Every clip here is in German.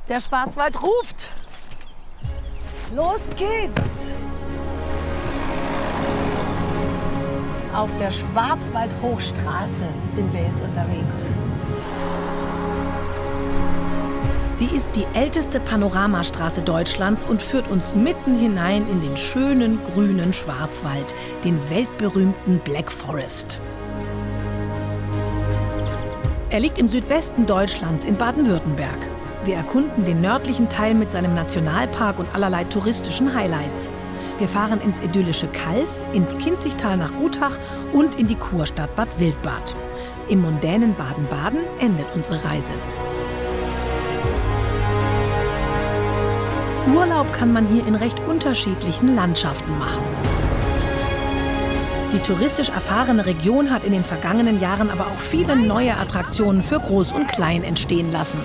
Der Schwarzwald ruft. Los geht's. Auf der Schwarzwald-Hochstraße sind wir jetzt unterwegs. Sie ist die älteste Panoramastraße Deutschlands und führt uns mitten hinein in den schönen grünen Schwarzwald, den weltberühmten Black Forest. Er liegt im Südwesten Deutschlands in Baden-Württemberg. Wir erkunden den nördlichen Teil mit seinem Nationalpark und allerlei touristischen Highlights. Wir fahren ins idyllische Calw, ins Kinzigtal nach Gutach und in die Kurstadt Bad Wildbad. Im mondänen Baden-Baden endet unsere Reise. Urlaub kann man hier in recht unterschiedlichen Landschaften machen. Die touristisch erfahrene Region hat in den vergangenen Jahren aber auch viele neue Attraktionen für Groß und Klein entstehen lassen.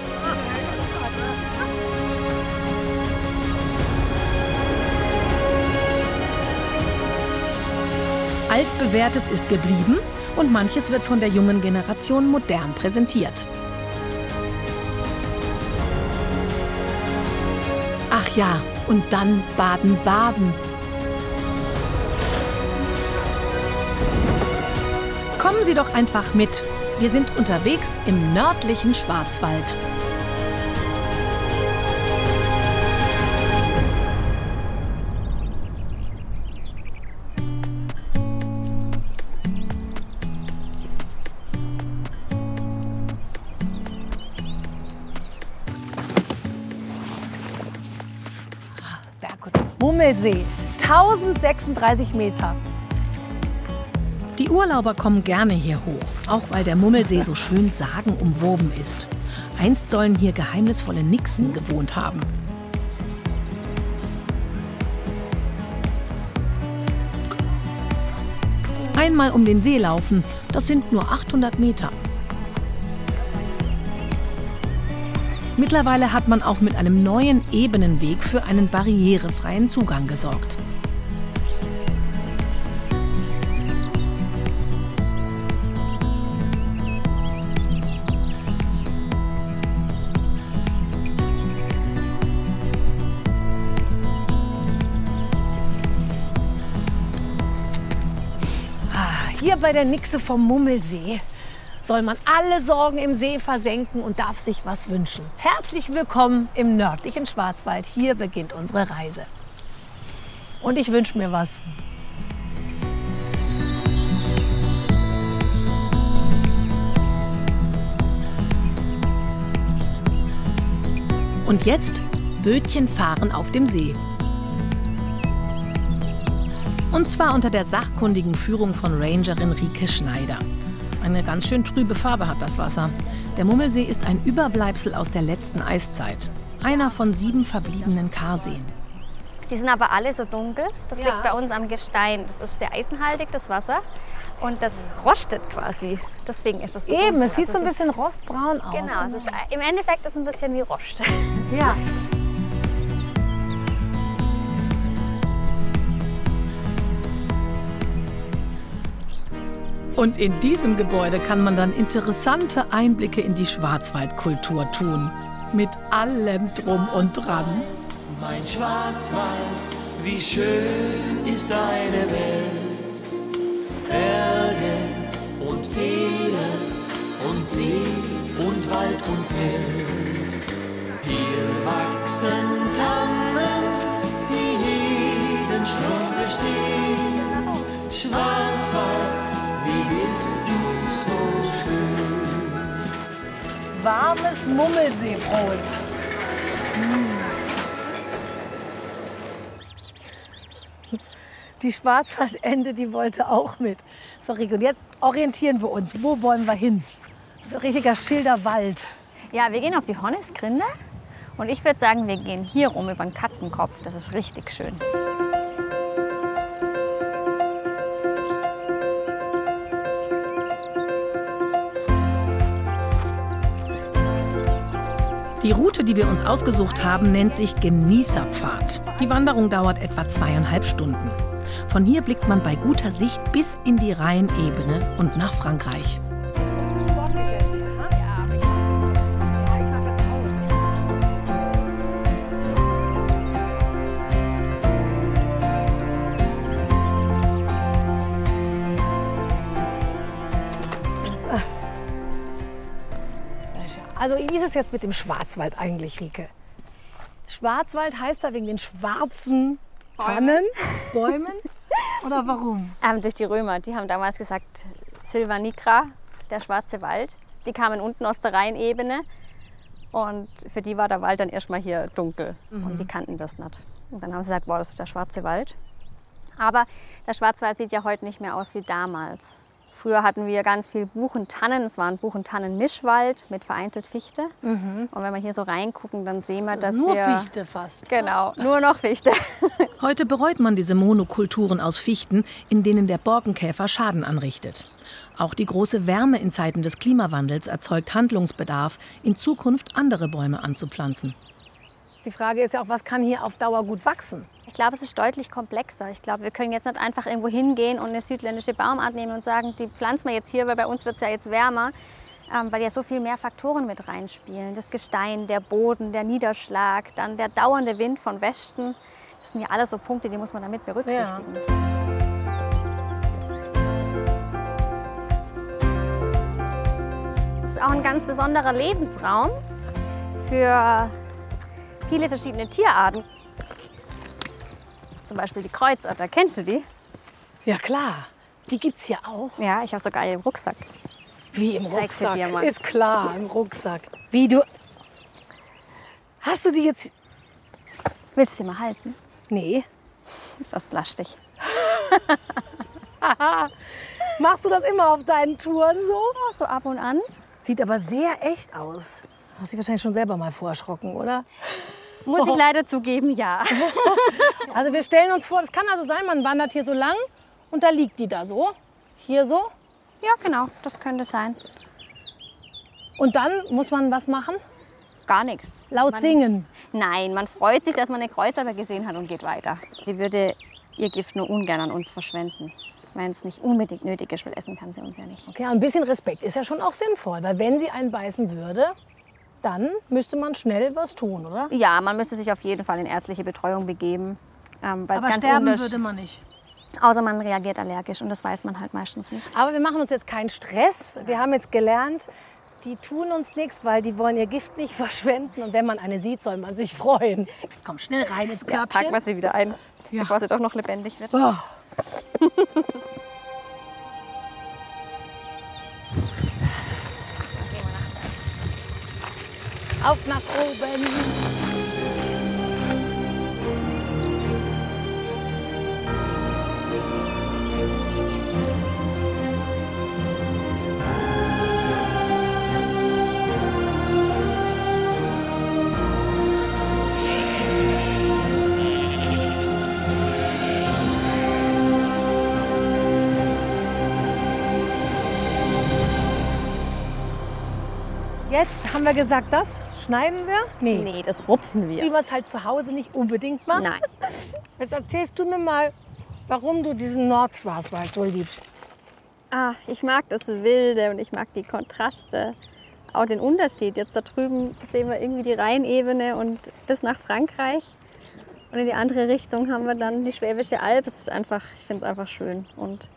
Altbewährtes ist geblieben und manches wird von der jungen Generation modern präsentiert. Ach ja, und dann Baden-Baden. Kommen Sie doch einfach mit. Wir sind unterwegs im nördlichen Schwarzwald. Mummelsee, 1036 Meter. Die Urlauber kommen gerne hier hoch, auch weil der Mummelsee so schön sagenumwoben ist. Einst sollen hier geheimnisvolle Nixen gewohnt haben. Einmal um den See laufen, das sind nur 800 Meter. Mittlerweile hat man auch mit einem neuen Ebenenweg für einen barrierefreien Zugang gesorgt. Hier bei der Nixe vom Mummelsee soll man alle Sorgen im See versenken und darf sich was wünschen. Herzlich willkommen im nördlichen Schwarzwald. Hier beginnt unsere Reise. Und ich wünsche mir was. Und jetzt Bötchen fahren auf dem See. Und zwar unter der sachkundigen Führung von Rangerin Rike Schneider. Eine ganz schön trübe Farbe hat das Wasser. Der Mummelsee ist ein Überbleibsel aus der letzten Eiszeit. Einer von 7 verbliebenen Karseen. Die sind aber alle so dunkel. Das liegt bei uns am Gestein. Das ist sehr eisenhaltig, das Wasser. Und das rostet quasi. Deswegen ist das so Eben, dunkel. es sieht so ein bisschen rostbraun aus. Genau, es ist, im Endeffekt ist es ein bisschen wie Rost. Ja. Und in diesem Gebäude kann man dann interessante Einblicke in die Schwarzwaldkultur tun. Mit allem Drum und Dran. Mein Schwarzwald, wie schön ist deine Welt. Berge und Täler und See und Wald und Feld. Hier wachsen Tannen, die jeden Stunde stehen. Schwarzwald, wie bist du so schön. Warmes Mummelseebrot. Die Schwarzwaldente, die wollte auch mit. So, Rico, und jetzt orientieren wir uns. Wo wollen wir hin? Das ist ein richtiger Schilderwald. Ja, wir gehen auf die Hornisgrinde. Und ich würde sagen, wir gehen hier rum über den Katzenkopf. Das ist richtig schön. Die Route, die wir uns ausgesucht haben, nennt sich Genießerpfad. Die Wanderung dauert etwa 2,5 Stunden. Von hier blickt man bei guter Sicht bis in die Rheinebene und nach Frankreich. Also wie ist es jetzt mit dem Schwarzwald eigentlich, Rike? Schwarzwald heißt da wegen den schwarzen Tannen, Bäumen? Oder warum? Durch die Römer. Die haben damals gesagt, Silva Nigra, der schwarze Wald. Die kamen unten aus der Rheinebene. Und für die war der Wald dann erstmal hier dunkel. Und die kannten das nicht. Und dann haben sie gesagt, wow, das ist der schwarze Wald. Aber der Schwarzwald sieht ja heute nicht mehr aus wie damals. Früher hatten wir ganz viel Buchen-Tannen. Es war ein Buchen-Tannen-Mischwald mit vereinzelt Fichte. Und wenn wir hier so reingucken, dann sehen wir, dass nur wir... Nur Fichte fast. Genau, nur noch Fichte. Heute bereut man diese Monokulturen aus Fichten, in denen der Borkenkäfer Schaden anrichtet. Auch die große Wärme in Zeiten des Klimawandels erzeugt Handlungsbedarf, in Zukunft andere Bäume anzupflanzen. Die Frage ist ja auch, was kann hier auf Dauer gut wachsen? Ich glaube, es ist deutlich komplexer. Ich glaube, wir können jetzt nicht einfach irgendwo hingehen und eine südländische Baumart nehmen und sagen, die pflanzen wir jetzt hier, weil bei uns wird es ja jetzt wärmer, weil ja so viel mehr Faktoren mit reinspielen. Das Gestein, der Boden, der Niederschlag, dann der dauernde Wind von Westen. Das sind ja alles so Punkte, die muss man damit berücksichtigen. Ja. Es ist auch ein ganz besonderer Lebensraum für viele verschiedene Tierarten. Zum Beispiel die Kreuzotter. Kennst du die? Ja klar, die gibt's hier auch. Ja, ich habe sogar im Rucksack. Wie im Zeig's Rucksack? dir mal. Ist klar, im Rucksack. Wie du... Hast du die jetzt... Willst du sie mal halten? Nee. Ist aus Plastik. Machst du das immer auf deinen Touren so? Ja, so ab und an. Sieht aber sehr echt aus. Hast du dich wahrscheinlich schon selber mal vorschrocken, oder? Muss ich leider zugeben, ja. Also wir stellen uns vor, das kann also sein, man wandert hier so lang und da liegt die da so. Hier so. Ja, genau, das könnte sein. Und dann muss man was machen? Gar nichts. Laut singen? Nein, man freut sich, dass man eine Kreuzotter gesehen hat und geht weiter. Die würde ihr Gift nur ungern an uns verschwenden. Wenn es nicht unbedingt nötig ist, weil essen kann sie uns ja nicht. Okay, ein bisschen Respekt ist ja schon auch sinnvoll, weil wenn sie einen beißen würde, dann müsste man schnell was tun, oder? Ja, man müsste sich auf jeden Fall in ärztliche Betreuung begeben. Aber ganz sterben würde man nicht. Außer man reagiert allergisch und das weiß man halt meistens nicht. Aber wir machen uns jetzt keinen Stress. Wir haben jetzt gelernt, die tun uns nichts, weil die wollen ihr Gift nicht verschwenden. Und wenn man eine sieht, soll man sich freuen. Komm schnell rein ins Körbchen. Ja, packen wir sie wieder ein, bevor sie doch noch lebendig wird. Oh. Auf nach oben. Jetzt haben wir gesagt, das schneiden wir? Nee, das rupfen wir. Wie man es halt zu Hause nicht unbedingt macht. Nein. Jetzt erzählst du mir mal, warum du diesen Nordschwarzwald so liebst. Ich mag das Wilde und ich mag die Kontraste. Auch den Unterschied. Jetzt da drüben sehen wir irgendwie die Rheinebene und bis nach Frankreich. Und in die andere Richtung haben wir dann die Schwäbische Alb. Es ist einfach, ich finde es einfach schön. Und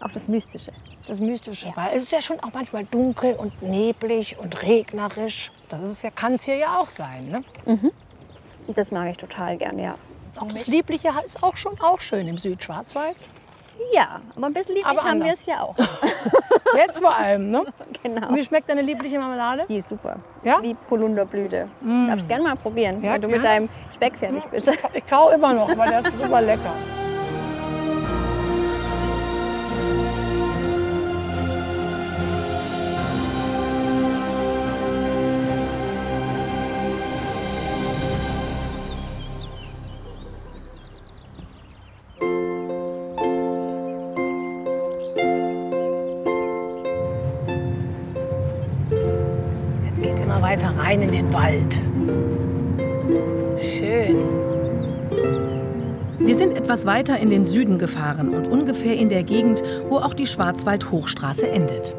auch das Mystische. Das Mystische, weil es ist ja schon auch manchmal dunkel und neblig und regnerisch. Das ist ja, kann es hier ja auch sein, ne? Mhm. Das mag ich total gern, ja. Auch das Liebliche ist auch schon auch schön im Südschwarzwald. Ja, aber ein bisschen lieblich haben wir es ja auch. Jetzt vor allem, ne? Genau. Und wie schmeckt deine liebliche Marmelade? Die ist super. Ja? Wie Holunderblüte. Darfst du gerne mal probieren, Ja, wenn du gerne. mit deinem Speck fertig bist. Ich kau immer noch, aber der ist super lecker. Weiter rein in den Wald. Schön. Wir sind etwas weiter in den Süden gefahren und ungefähr in der Gegend, wo auch die Schwarzwald-Hochstraße endet.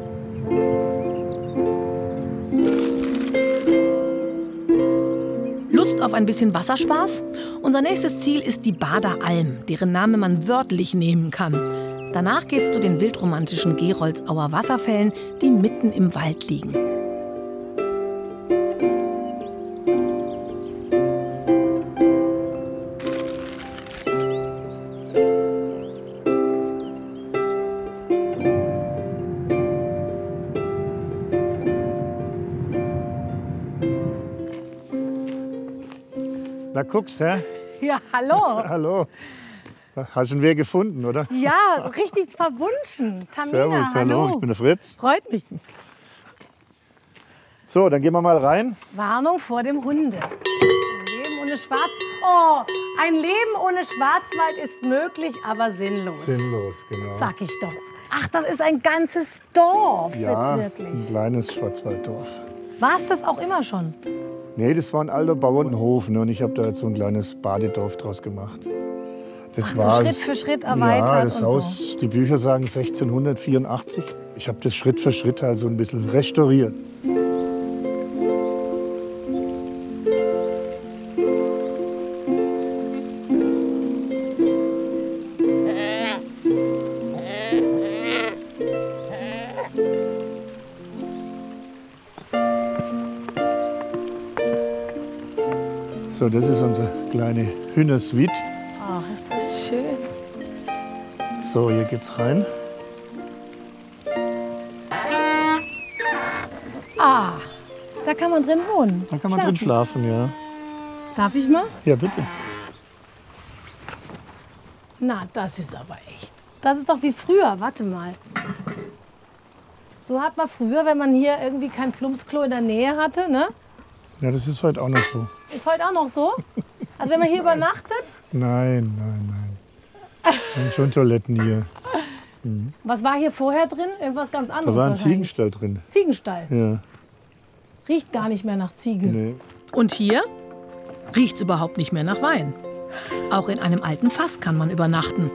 Lust auf ein bisschen Wasserspaß? Unser nächstes Ziel ist die Bader Alm, deren Name man wörtlich nehmen kann. Danach geht's zu den wildromantischen Geroldsauer Wasserfällen, die mitten im Wald liegen. Na, guckst, hä? Ja, hallo. Hallo. Hast du einen Weg gefunden, oder? Ja, richtig verwunschen. Tamina, Servus, hallo, ich bin der Fritz. Freut mich. So, dann gehen wir mal rein. Warnung vor dem Hunde. Ein Leben ohne ein Leben ohne Schwarzwald ist möglich, aber sinnlos. Sinnlos, genau. Sag ich doch. Ach, das ist ein ganzes Dorf Ja, jetzt wirklich. ein kleines Schwarzwalddorf. War es das auch immer schon? Nee, das war ein alter Bauernhof, ne? Und ich habe da jetzt so ein kleines Badedorf draus gemacht. Das Ach, so Schritt für Schritt erweitert Ja, das und Haus, die Bücher sagen 1684. Ich habe das Schritt für Schritt halt so ein bisschen restauriert. So, das ist unsere kleine Hühnersuite. Ach, ist das schön. So, hier geht's rein. Ah, da kann man drin wohnen. Da kann man drin schlafen, ja. Darf ich mal? Ja, bitte. Na, das ist aber echt. Das ist doch wie früher. Warte mal. So hat man früher, wenn man hier irgendwie kein Plumpsklo in der Nähe hatte, ne? Ja, das ist heute auch noch so. Ist heute auch noch so? Also wenn man hier übernachtet? Nein, nein, nein. Wir haben schon Toiletten hier. Was war hier vorher drin? Irgendwas ganz anderes Da war ein wahrscheinlich. Ziegenstall drin. Ziegenstall. Ja. Riecht gar nicht mehr nach Ziege. Nee. Und hier riecht's überhaupt nicht mehr nach Wein. Auch in einem alten Fass kann man übernachten.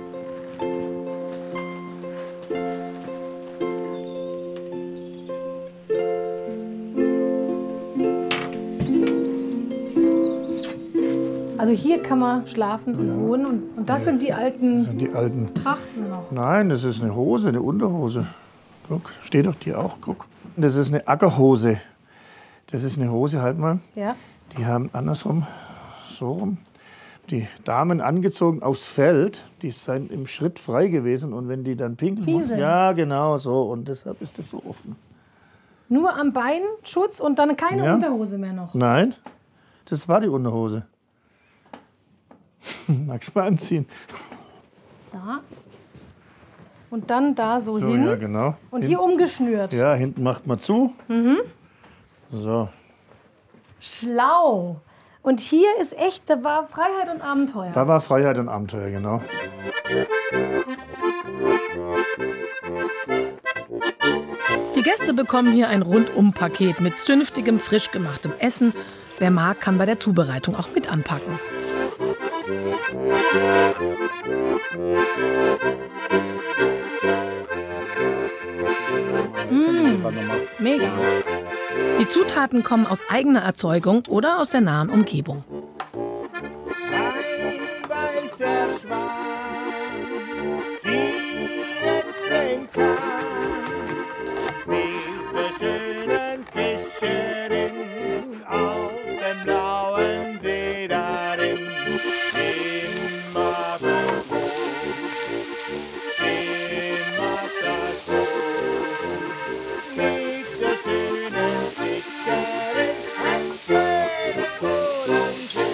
Also hier kann man schlafen und wohnen. Und das sind die alten Die alten. Trachten noch. Nein, das ist eine Hose, eine Unterhose. Guck, steht doch hier auch, guck. Das ist eine Ackerhose. Das ist eine Hose, halt mal. Ja. Die haben andersrum, so rum, die Damen angezogen aufs Feld. Die sind im Schritt frei gewesen. Und wenn die dann pinkeln mussten, Pieseln. ja, genau so. Und deshalb ist das so offen. Nur am Bein Schutz und dann keine Ja. Unterhose mehr noch. Nein, das war die Unterhose. Magst du mal anziehen? Da. Und dann da so, So, hin. ja, genau. Und hier umgeschnürt. Ja, hinten macht man zu. So. Schlau. Und hier ist echt, da war Freiheit und Abenteuer. Da war Freiheit und Abenteuer, genau. Die Gäste bekommen hier ein Rundum-Paket mit zünftigem, frisch gemachtem Essen. Wer mag, kann bei der Zubereitung auch mit anpacken. Mega. Die Zutaten kommen aus eigener Erzeugung oder aus der nahen Umgebung. Ein weißer Schwan zieht den Kahn mit der schönen Fischerin auf dem blauen See darin. Immer das mit der schönen Fischerin ein schönes Kohlenschön.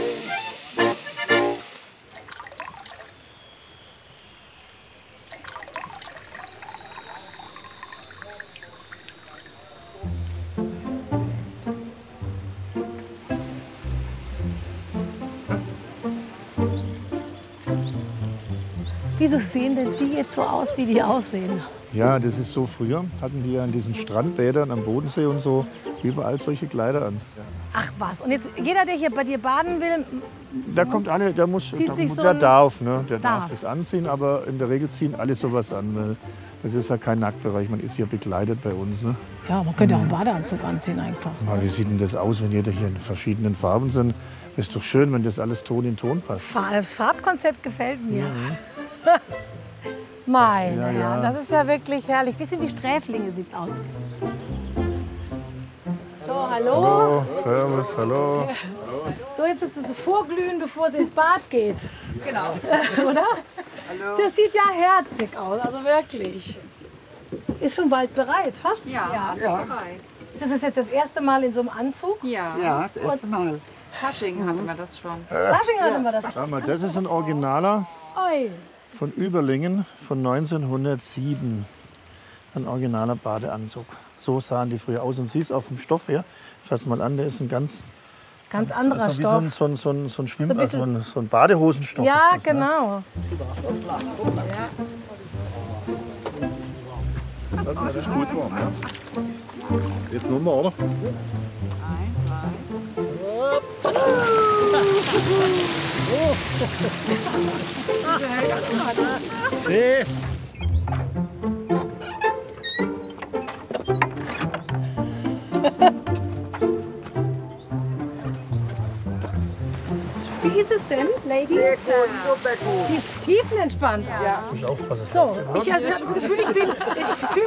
Wieso sehen denn die jetzt so aus, wie die aussehen? Ja, das ist so. Früher hatten die ja in diesen Strandbädern am Bodensee und so überall solche Kleider an. Ach was. Und jetzt jeder, der hier bei dir baden will, Da kommt alle, der muss, zieht sich so der ein- darf, ne? Der Darf. darf das anziehen, aber in der Regel ziehen alle sowas an, weil das ist ja kein Nacktbereich, man ist ja bekleidet bei uns. Ne? ja, man könnte auch einen Badeanzug anziehen einfach. Mal, wie sieht denn das aus, wenn jeder hier in verschiedenen Farben sind? Ist doch schön, wenn das alles Ton in Ton passt. Das Farbkonzept gefällt mir. Meine Ja, ja. Herren, das ist ja wirklich herrlich. Bisschen wie Sträflinge sieht's aus. So, hallo. Hallo, servus, hallo. So, jetzt ist es vorglühen, bevor es ins Bad geht. Genau. Oder? Hallo. Das sieht ja herzig aus, also wirklich. Ist schon bald bereit, ha? Ja, bereit. Ist das jetzt das erste Mal in so einem Anzug? Ja. Ja, das erste Mal. Fasching hatten wir das schon. Fasching hatten wir das. Schau mal, das ist ein Originaler Oi. von Überlingen von 1907. Ein originaler Badeanzug. So sahen die früher aus. Und siehst auf dem Stoff her, fass mal an, der ist ein ganz anderer also Stoff. Wie so ein Schwimm, So ein so bisschen- ein Badehosenstoff. Ja, ist das, ne? genau. Das ist gut warm, ja. Jetzt noch mal, oder? Nee. Wie ist es denn, Lady? Sehr gut, tiefenentspannt. Ja. Ich aufpassen. So, ich habe das Gefühl, ich fühle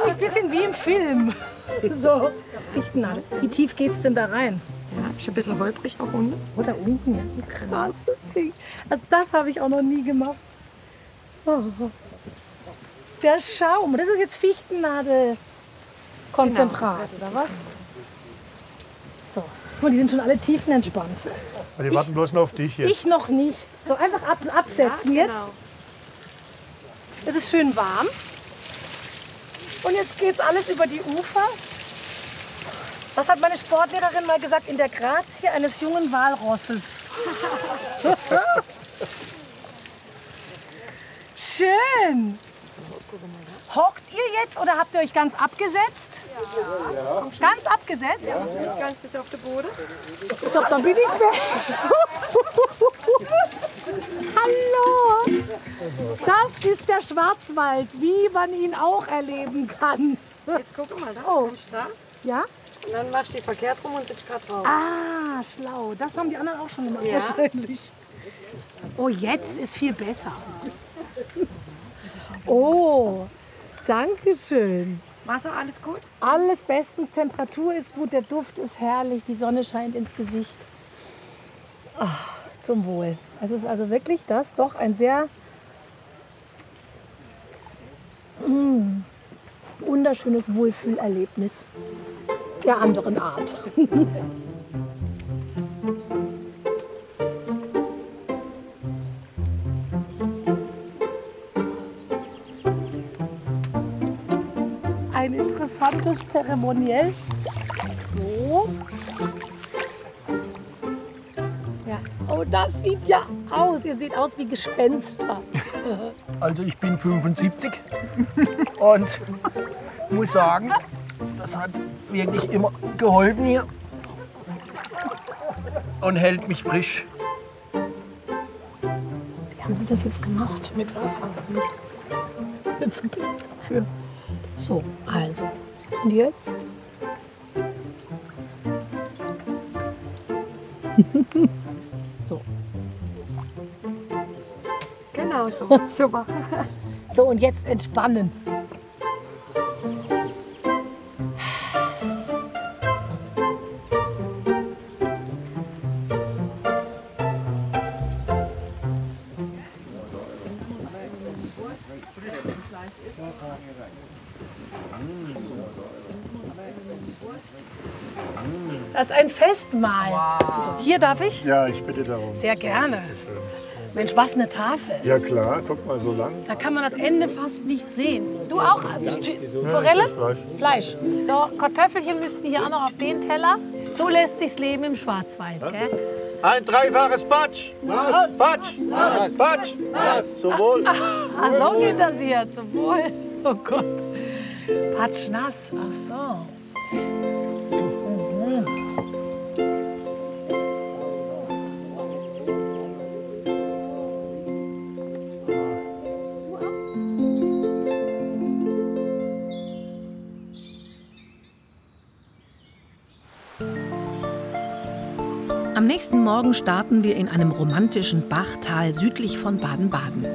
mich ein bisschen wie im Film. So, Fichtennadel. Wie tief geht's denn da rein? Ja, ist ein bisschen holprig auch unten. Oder unten? Ja, ein krasses Ding. Also das habe ich auch noch nie gemacht. Oh. Der Schaum, das ist jetzt Fichtennadelkonzentrat, oder was? So, guck mal, die sind schon alle tiefenentspannt. Die warten bloß noch auf dich jetzt. Ich noch nicht. So, einfach absetzen jetzt. Es ist schön warm. Und jetzt geht's alles über die Ufer. Was hat meine Sportlehrerin mal gesagt? In der Grazie eines jungen Walrosses. Schön. Hockt ihr jetzt oder habt ihr euch ganz abgesetzt? Ja. Ganz abgesetzt? Ja. Ganz bis auf den Boden. Doch, dann bin ich weg. Hallo. Das ist der Schwarzwald, wie man ihn auch erleben kann. Jetzt guck mal, da Oh. kommst du da. Ja? Und dann machst du die verkehrt rum und sitzt gerade drauf. Ah, schlau. Das haben die anderen auch schon gemacht, Ja. wahrscheinlich. Oh, jetzt ist viel besser. Oh, danke schön. Wasser, alles gut? Alles bestens, Temperatur ist gut, der Duft ist herrlich, die Sonne scheint ins Gesicht. Ach, zum Wohl. Es ist also wirklich das doch ein sehr wunderschönes Wohlfühlerlebnis der anderen Art. Ein interessantes Zeremoniell. So. Ja. Oh, das sieht ja aus. Ihr seht aus wie Gespenster. Also ich bin 75 und muss sagen, das hat wirklich immer geholfen hier und hält mich frisch. Wie haben Sie das jetzt gemacht? Mit Wasser? Jetzt ein Bild dafür. So, also. Und jetzt? So. Genau so. Super. So, und jetzt entspannen. Das ist ein Festmahl. So, hier darf ich? Ja, ich bitte darum. Sehr gerne. Mensch, was eine Tafel. Ja klar, guck mal so lang. Da kann man das Ende fast nicht sehen. Du auch? Forelle? Fleisch. So, Kartoffelchen müssten hier auch noch auf den Teller. So lässt sich's leben im Schwarzwald, gell? Ein dreifaches Patsch. Was? Patsch. Was? Patsch. Was? Zum Wohl. Ah, so geht das hier. Zum Wohl. Oh Gott. Patschnass. Ach so. Am nächsten Morgen starten wir in einem romantischen Bachtal südlich von Baden-Baden.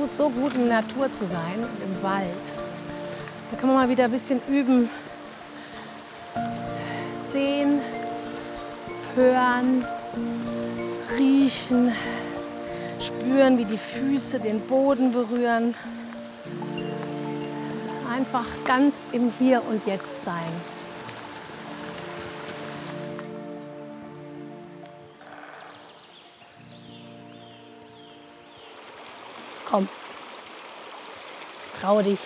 tut so gut, in der Natur zu sein, im Wald. Da kann man mal wieder ein bisschen üben. Sehen, hören, riechen, spüren, wie die Füße den Boden berühren. Einfach ganz im Hier und Jetzt sein. Komm, trau dich.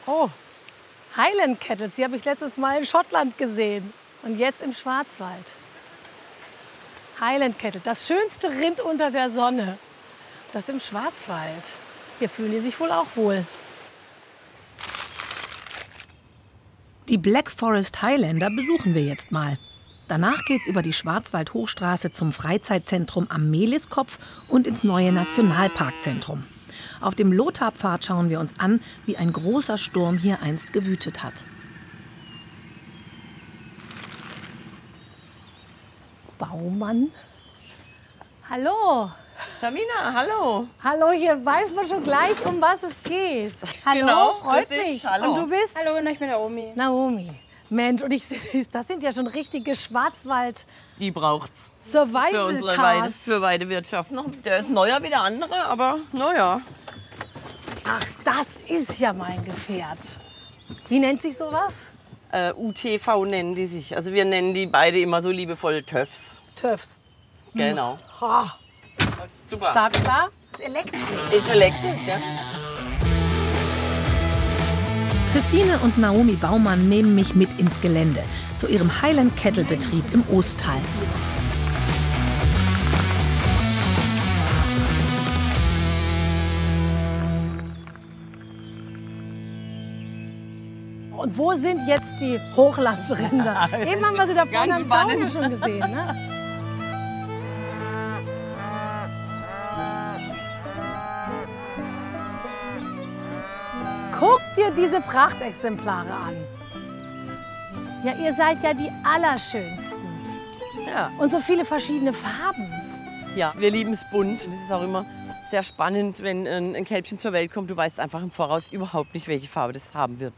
Oh, Highland Kettles, die habe ich letztes Mal in Schottland gesehen und jetzt im Schwarzwald. Highland Kettle, das schönste Rind unter der Sonne. Das im Schwarzwald. Hier fühlen die sich wohl auch wohl. Die Black Forest Highlander besuchen wir jetzt mal. Danach geht's über die Schwarzwald-Hochstraße zum Freizeitzentrum am Mehliskopf und ins neue Nationalparkzentrum. Auf dem Lothar-Pfad schauen wir uns an, wie ein großer Sturm hier einst gewütet hat. Baumann. Hallo. Tamina, hallo. Hallo, hier weiß man schon gleich, um was es geht. Hallo, Genau, freut grüß dich. mich. Hallo. Und du bist? Hallo, ich bin Naomi. Naomi. Mensch, und das sind ja schon richtige Schwarzwald Die braucht's Survival für unsere Cars. für Weidewirtschaft. Der ist neuer wie der andere, aber naja. Ach, das ist ja mein Gefährt. Wie nennt sich sowas? UTV nennen die sich. Also wir nennen die beide immer so liebevoll TÜVs. TÜVs. Genau. Ha, Super. stark klar. Das ist elektrisch. Ist elektrisch, ja. Christine und Naomi Baumann nehmen mich mit ins Gelände, zu ihrem Highland Kettle Betrieb im Osttal. Und wo sind jetzt die Hochlandrinder? Eben haben wir sie da vorne ganz am Zaun ja spannend. schon gesehen. Ne? Guck dir diese Prachtexemplare an. Ja, ihr seid ja die Allerschönsten. Ja. Und so viele verschiedene Farben. Ja, wir lieben es bunt. Und es ist auch immer sehr spannend, wenn ein Kälbchen zur Welt kommt. Du weißt einfach im Voraus überhaupt nicht, welche Farbe das haben wird.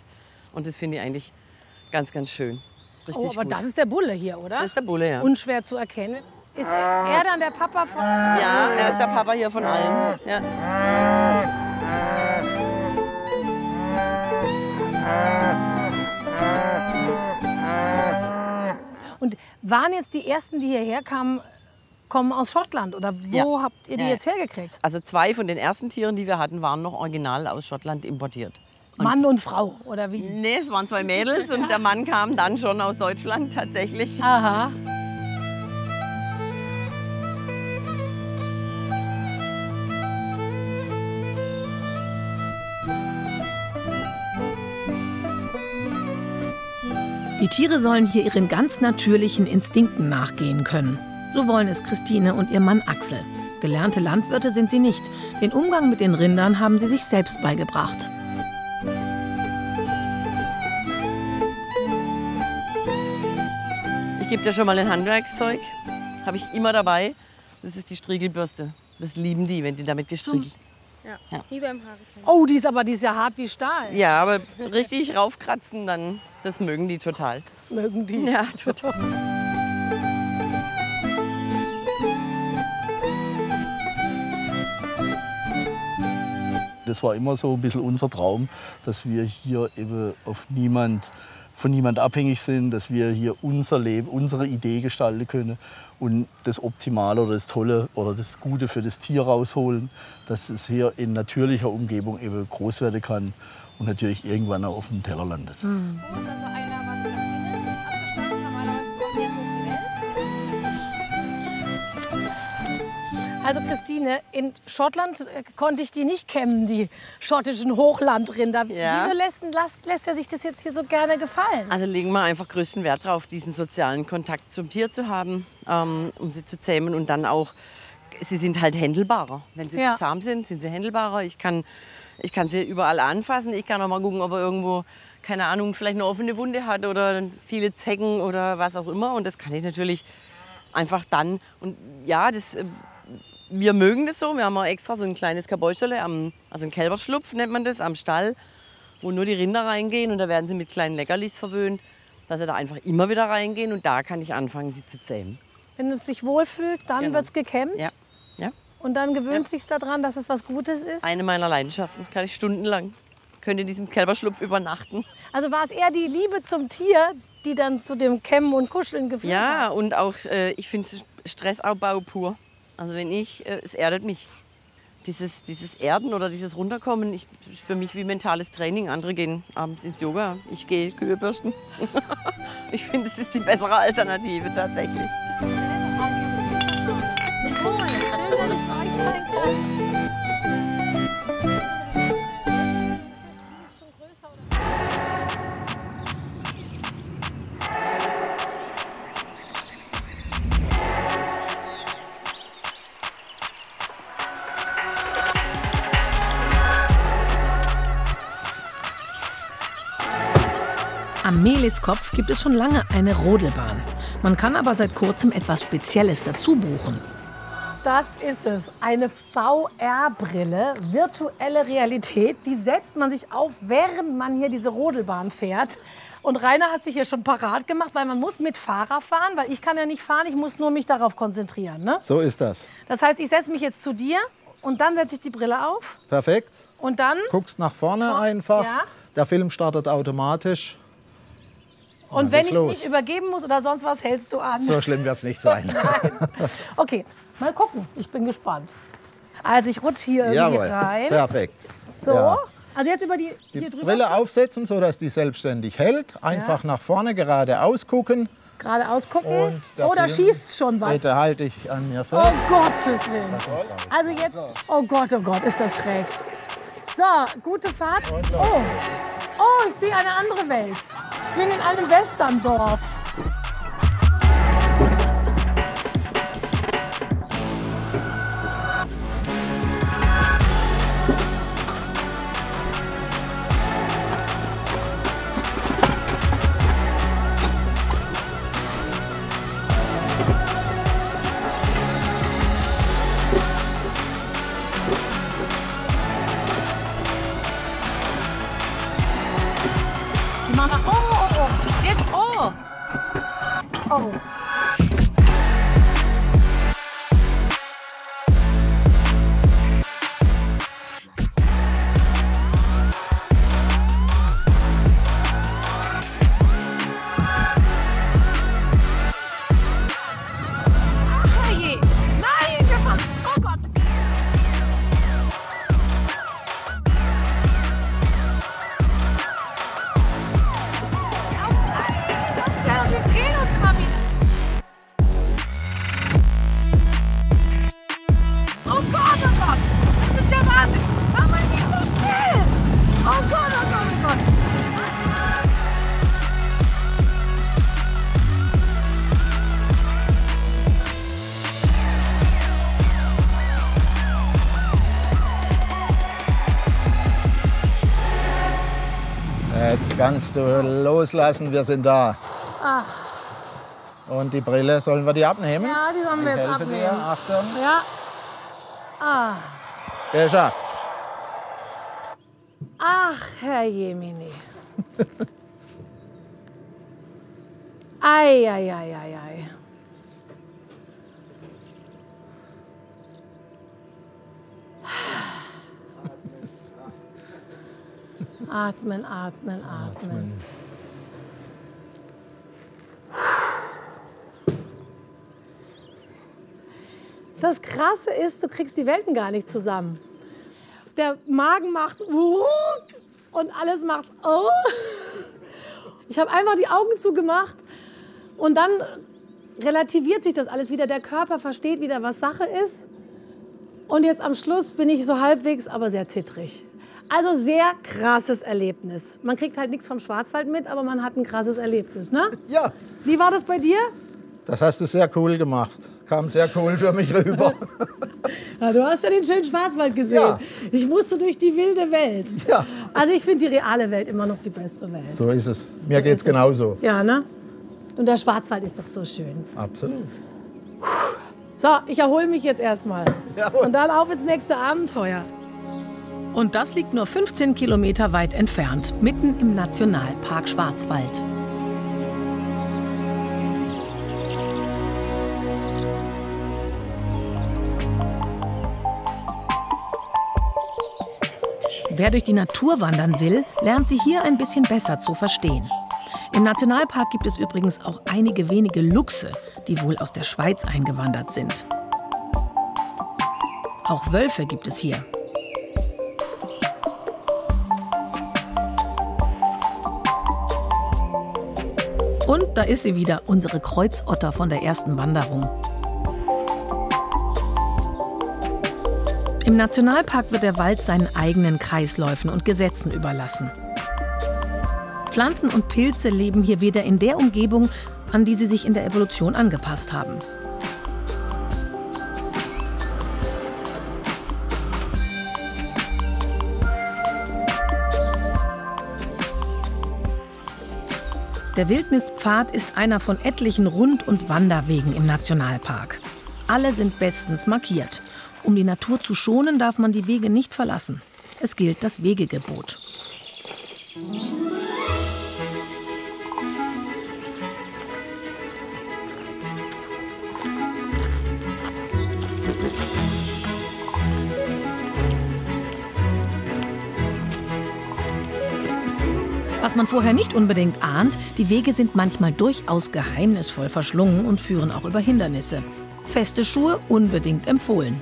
Und das finde ich eigentlich ganz, ganz schön. Richtig Oh, aber gut. das ist der Bulle hier, oder? Das ist der Bulle, ja. Unschwer zu erkennen. Ist er dann der Papa von... Ja, er ist der Papa hier von allen. Ja. Und waren jetzt die ersten, die hierher kamen, kommen aus Schottland? Oder wo Ja. habt ihr die Ja. jetzt hergekriegt? Also 2 von den ersten Tieren, die wir hatten, waren noch original aus Schottland importiert. Mann und Frau, oder wie? Nee, es waren 2 Mädels und der Mann kam dann schon aus Deutschland tatsächlich. Aha. Die Tiere sollen hier ihren ganz natürlichen Instinkten nachgehen können. So wollen es Christine und ihr Mann Axel. Gelernte Landwirte sind sie nicht. Den Umgang mit den Rindern haben sie sich selbst beigebracht. Ich gebe dir schon mal ein Handwerkszeug. Habe ich immer dabei. Das ist die Striegelbürste. Das lieben die, wenn die damit gestriegelt. Ja. Wie beim Haarcreme. Oh, die ist ja hart wie Stahl. Ja, aber richtig raufkratzen, dann, das mögen die total. Das mögen die. Ja, total. Das war immer so ein bisschen unser Traum, dass wir hier eben von niemand abhängig sind, dass wir hier unser Leben, unsere Idee gestalten können und das Optimale oder das Tolle oder das Gute für das Tier rausholen, dass es hier in natürlicher Umgebung eben groß werden kann und natürlich irgendwann auch auf dem Teller landet. Wo ist also einer, was nach innen abgestanden? Normalerweise kommt der so auf die Welt. Also Christine, in Schottland konnte ich die nicht kämmen, die schottischen Hochlandrinder. Ja. Wieso lässt er sich das jetzt hier so gerne gefallen? Also legen wir einfach größten Wert darauf, diesen sozialen Kontakt zum Tier zu haben, um sie zu zähmen und dann auch, sie sind halt händelbarer. Wenn sie zahm sind, sind sie händelbarer. Ich kann sie überall anfassen. Ich kann auch mal gucken, ob er irgendwo, keine Ahnung, vielleicht eine offene Wunde hat oder viele Zecken oder was auch immer. Und das kann ich natürlich einfach dann. Und ja, wir mögen das so. Wir haben auch extra so ein kleines Kabäuschele, also ein Kälberschlupf nennt man das, am Stall, wo nur die Rinder reingehen und da werden sie mit kleinen Leckerlis verwöhnt, dass sie da einfach immer wieder reingehen und da kann ich anfangen, sie zu zähmen. Wenn es sich wohlfühlt, dann wird es gekämmt. Ja. Ja. Und dann gewöhnt sich daran, dass es was Gutes ist. Eine meiner Leidenschaften, kann ich stundenlang, könnte in diesem Kälberschlupf übernachten. Also war es eher die Liebe zum Tier, die dann zu dem Kämmen und Kuscheln geführt hat? Ja, und auch, ich finde Stressabbau pur. Also es erdet mich. Dieses Erden oder dieses Runterkommen ist für mich wie mentales Training. Andere gehen abends ins Yoga, ich gehe Kühe bürsten. Ich finde, es ist die bessere Alternative tatsächlich. Zum Wohl. Schön, dass es euch sein kann. Am Mehliskopf gibt es schon lange eine Rodelbahn. Man kann aber seit kurzem etwas Spezielles dazu buchen. Das ist es, eine VR-Brille, virtuelle Realität. Die setzt man sich auf, während man hier diese Rodelbahn fährt. Und Rainer hat sich hier schon parat gemacht, weil man muss mit Fahrer fahren, weil ich kann ja nicht fahren, ich muss nur mich darauf konzentrieren. Ne? So ist das. Das heißt, ich setze mich jetzt zu dir und dann setze ich die Brille auf. Perfekt. Und dann? Guckst nach vorne einfach. Ja. Der Film startet automatisch. Und wenn ich mich übergeben muss oder sonst was, hältst du an? So schlimm wird es nicht sein. Okay, mal gucken. Ich bin gespannt. Also ich rutsche hier irgendwie rein. Perfekt. So, ja. Also jetzt über die hier drüber. Brille aufsetzen, sodass die selbstständig hält. Einfach nach vorne, geradeaus gucken. Geradeaus gucken. Und oh, da schießt schon was. Bitte halte ich an mir fest. Oh Gottes Willen. Also jetzt, oh Gott, ist das schräg. So, gute Fahrt. Oh, ich sehe eine andere Welt. Ich bin in einem Westerndorf. Jetzt, oh! Jetzt kannst du loslassen, wir sind da. Ach. Und die Brille, sollen wir die abnehmen? Ja, die sollen wir jetzt abnehmen. Dir. Achtung. Ja. Ah. Geschafft. Ach, Herr Jemini. Ei, ei, ei, ei, ei. Atmen, atmen, atmen. Das Krasse ist, du kriegst die Welten gar nicht zusammen. Der Magen macht und alles macht. Ich habe einfach die Augen zugemacht und dann relativiert sich das alles wieder. Der Körper versteht wieder, was Sache ist. Und jetzt am Schluss bin ich so halbwegs, aber sehr zittrig. Also sehr krasses Erlebnis. Man kriegt halt nichts vom Schwarzwald mit, aber man hat ein krasses Erlebnis, ne? Ja. Wie war das bei dir? Das hast du sehr cool gemacht. Kam sehr cool für mich rüber. Ja, du hast ja den schönen Schwarzwald gesehen. Ja. Ich musste durch die wilde Welt. Ja. Also ich finde die reale Welt immer noch die bessere Welt. So ist es. Mir geht's ist es. genauso. Ja, ne? Und der Schwarzwald ist doch so schön. Absolut. So, ich erhole mich jetzt erstmal. Und dann auf ins nächste Abenteuer. Und das liegt nur 15 Kilometer weit entfernt, mitten im Nationalpark Schwarzwald. Wer durch die Natur wandern will, lernt sie hier ein bisschen besser zu verstehen. Im Nationalpark gibt es übrigens auch einige wenige Luchse, die wohl aus der Schweiz eingewandert sind. Auch Wölfe gibt es hier. Und da ist sie wieder, unsere Kreuzotter von der ersten Wanderung. Im Nationalpark wird der Wald seinen eigenen Kreisläufen und Gesetzen überlassen. Pflanzen und Pilze leben hier wieder in der Umgebung, an die sie sich in der Evolution angepasst haben. Der Wildnispfad ist einer von etlichen Rund- und Wanderwegen im Nationalpark. Alle sind bestens markiert. Um die Natur zu schonen, darf man die Wege nicht verlassen. Es gilt das Wegegebot. Was man vorher nicht unbedingt ahnt, die Wege sind manchmal durchaus geheimnisvoll verschlungen und führen auch über Hindernisse. Feste Schuhe unbedingt empfohlen.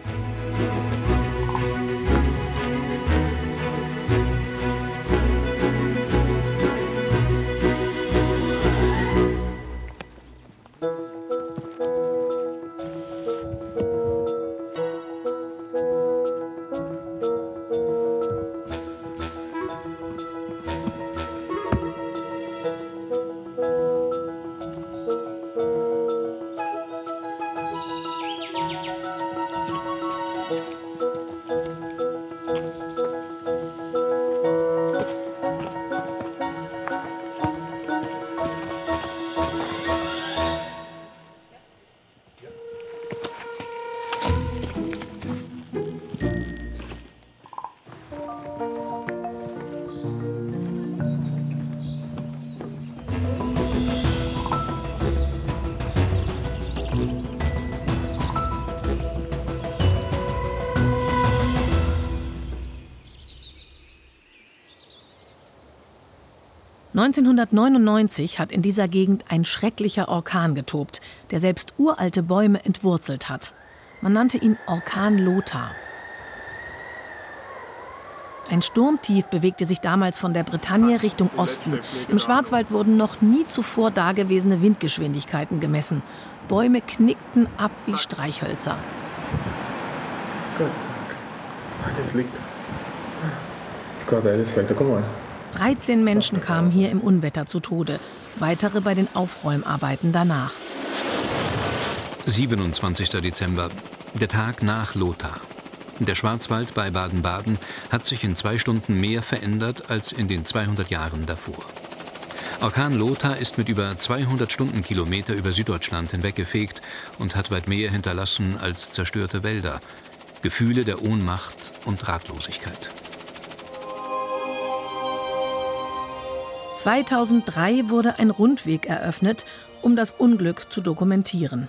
(1999) hat in dieser Gegend ein schrecklicher Orkan getobt, der selbst uralte Bäume entwurzelt hat. Man nannte ihn Orkan Lothar. Ein Sturmtief bewegte sich damals von der Bretagne Richtung Osten. Im Schwarzwald wurden noch nie zuvor dagewesene Windgeschwindigkeiten gemessen. Bäume knickten ab wie Streichhölzer. Gut, das liegt. Gott, das fällt, guck mal. 13 Menschen kamen hier im Unwetter zu Tode, weitere bei den Aufräumarbeiten danach. 27. Dezember, der Tag nach Lothar. Der Schwarzwald bei Baden-Baden hat sich in 2 Stunden mehr verändert als in den 200 Jahren davor. Orkan Lothar ist mit über 200 Stundenkilometer über Süddeutschland hinweggefegt und hat weit mehr hinterlassen als zerstörte Wälder, Gefühle der Ohnmacht und Ratlosigkeit. 2003 wurde ein Rundweg eröffnet, um das Unglück zu dokumentieren.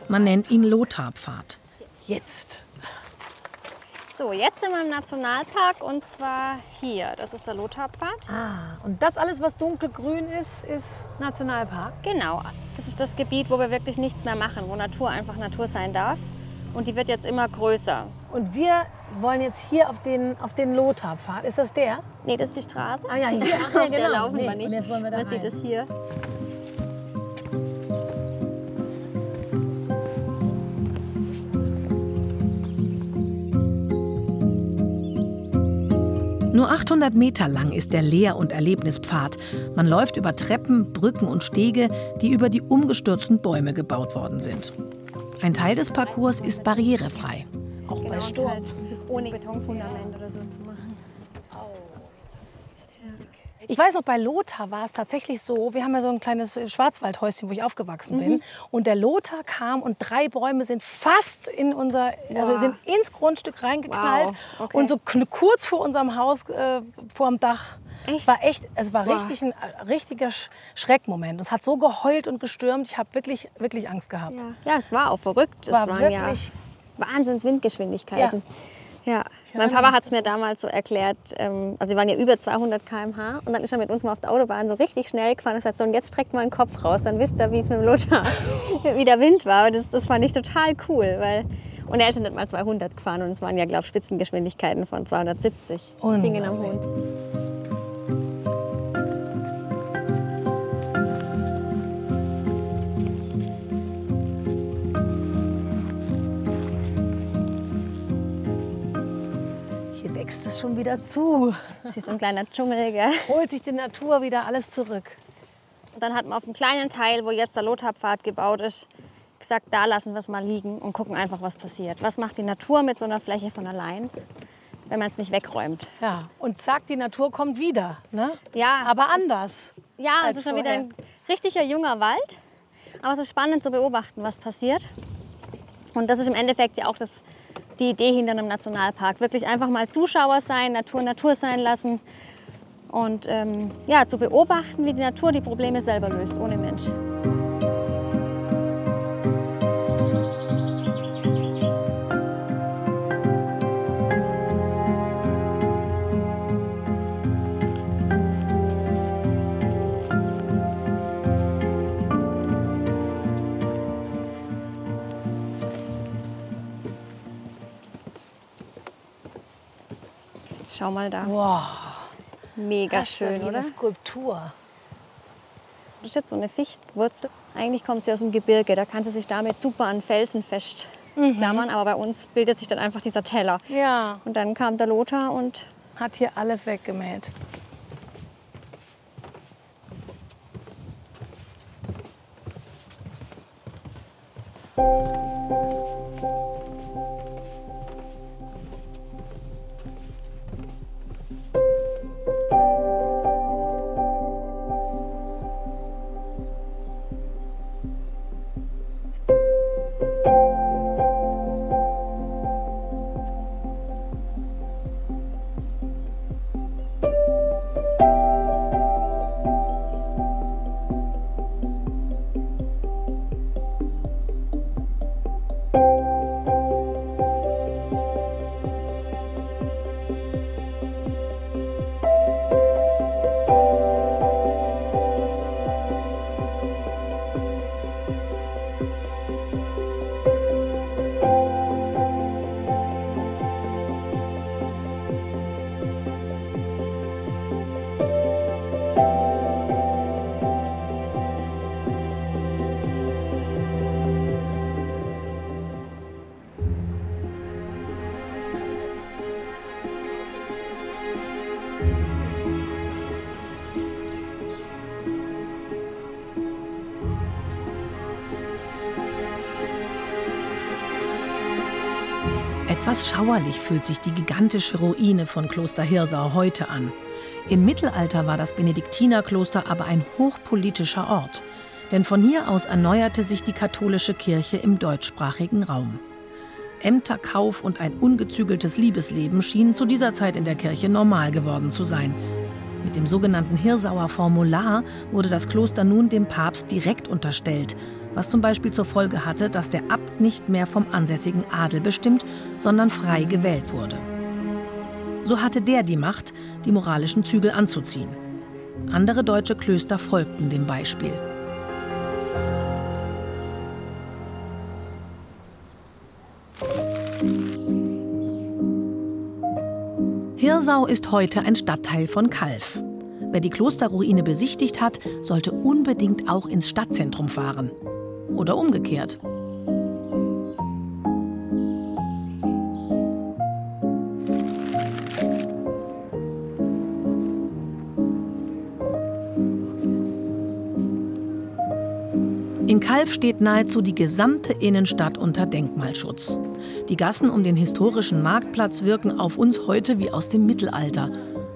Man nennt ihn Lothar-Pfad. Jetzt. So, jetzt sind wir im Nationalpark und zwar hier. Das ist der Lothar-Pfad. Ah, und das alles, was dunkelgrün ist, ist Nationalpark? Genau. Das ist das Gebiet, wo wir wirklich nichts mehr machen, wo Natur einfach Natur sein darf. Und die wird jetzt immer größer. Und wir wollen jetzt hier auf den Lothar-Pfad. Ist das der? Nee, das ist die Straße. Ah ja, hier. Ach, ja, Auf der genau. laufen wir nicht. Und jetzt wollen wir da Man rein. sieht es hier. Nur 800 Meter lang ist der Lehr- und Erlebnispfad. Man läuft über Treppen, Brücken und Stege, die über die umgestürzten Bäume gebaut worden sind. Ein Teil des Parcours ist barrierefrei. Auch bei Sturm. Halt ohne Betonfundament oder so zu machen. Ich weiß noch, bei Lothar war es tatsächlich so, wir haben ja so ein kleines Schwarzwaldhäuschen, wo ich aufgewachsen bin. Und der Lothar kam und 3 Bäume sind fast in sind ins Grundstück reingeknallt. Wow. Okay. Und so kurz vor unserem Haus, vor dem Dach. Echt? Es war richtig ein richtiger Schreckmoment. Es hat so geheult und gestürmt, ich habe wirklich, wirklich Angst gehabt. Ja, es war auch verrückt. Es War waren wirklich Wahnsinns-Windgeschwindigkeiten. Ja. Mein Papa hat es mir damals so erklärt, also wir waren ja über 200 km/h und dann ist er mit uns mal auf der Autobahn so richtig schnell gefahren und gesagt, so, und jetzt streckt mal den Kopf raus, dann wisst ihr, wie es mit dem Lothar, wie der Wind war. Und das fand ich total cool, und er ist ja nicht mal 200 gefahren und es waren ja, glaube ich, Spitzengeschwindigkeiten von 270. Singen am Hund. Wächst es schon wieder zu. Das ist ein kleiner Dschungel, gell? Holt sich die Natur wieder alles zurück. Und dann hat man auf dem kleinen Teil, wo jetzt der Lothar-Pfad gebaut ist, gesagt, da lassen wir es mal liegen und gucken einfach, was passiert. Was macht die Natur mit so einer Fläche von allein, wenn man es nicht wegräumt? Ja, und zack, die Natur kommt wieder, ne? Ja. Aber anders. Ja, es ist schon wieder ein richtiger junger Wald. Aber es ist spannend zu beobachten, was passiert. Und das ist im Endeffekt ja auch die Idee hinter einem Nationalpark. Wirklich einfach mal Zuschauer sein, Natur sein lassen und zu beobachten, wie die Natur die Probleme selber löst, ohne Mensch. Schau mal da. Wow. Mega schön, oder? Eine Skulptur. Das ist jetzt so eine Fichtenwurzel. Eigentlich kommt sie aus dem Gebirge. Da kann sie sich damit super an Felsen festklammern. Aber bei uns bildet sich dann einfach dieser Teller. Ja. Und dann kam der Lothar und hat hier alles weggemäht. Etwas schauerlich fühlt sich die gigantische Ruine von Kloster Hirsau heute an. Im Mittelalter war das Benediktinerkloster aber ein hochpolitischer Ort. Denn von hier aus erneuerte sich die katholische Kirche im deutschsprachigen Raum. Ämterkauf und ein ungezügeltes Liebesleben schienen zu dieser Zeit in der Kirche normal geworden zu sein. Mit dem sogenannten Hirsauer Formular wurde das Kloster nun dem Papst direkt unterstellt, was zum Beispiel zur Folge hatte, dass der Abt nicht mehr vom ansässigen Adel bestimmt, sondern frei gewählt wurde. So hatte der die Macht, die moralischen Zügel anzuziehen. Andere deutsche Klöster folgten dem Beispiel. Hirsau ist heute ein Stadtteil von Calw. Wer die Klosterruine besichtigt hat, sollte unbedingt auch ins Stadtzentrum fahren. Oder umgekehrt. In Calw steht nahezu die gesamte Innenstadt unter Denkmalschutz. Die Gassen um den historischen Marktplatz wirken auf uns heute wie aus dem Mittelalter.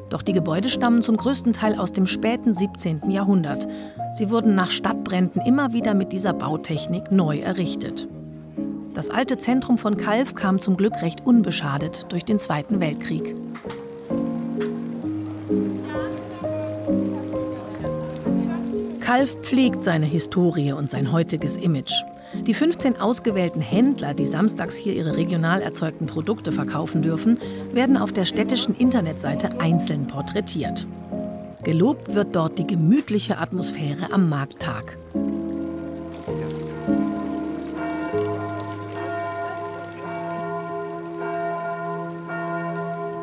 Doch die Gebäude stammen zum größten Teil aus dem späten 17. Jahrhundert. Sie wurden nach Stadtbränden immer wieder mit dieser Bautechnik neu errichtet. Das alte Zentrum von Calw kam zum Glück recht unbeschadet durch den Zweiten Weltkrieg. Calw pflegt seine Historie und sein heutiges Image. Die 15 ausgewählten Händler, die samstags hier ihre regional erzeugten Produkte verkaufen dürfen, werden auf der städtischen Internetseite einzeln porträtiert. Gelobt wird dort die gemütliche Atmosphäre am Markttag.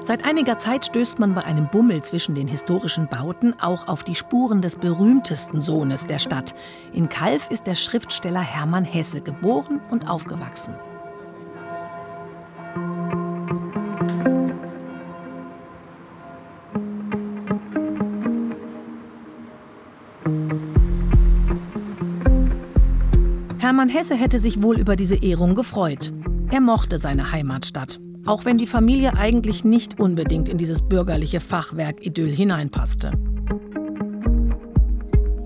Seit einiger Zeit stößt man bei einem Bummel zwischen den historischen Bauten auch auf die Spuren des berühmtesten Sohnes der Stadt. In Calw ist der Schriftsteller Hermann Hesse geboren und aufgewachsen. Hermann Hesse hätte sich wohl über diese Ehrung gefreut. Er mochte seine Heimatstadt, auch wenn die Familie eigentlich nicht unbedingt in dieses bürgerliche Fachwerk-Idyll hineinpasste.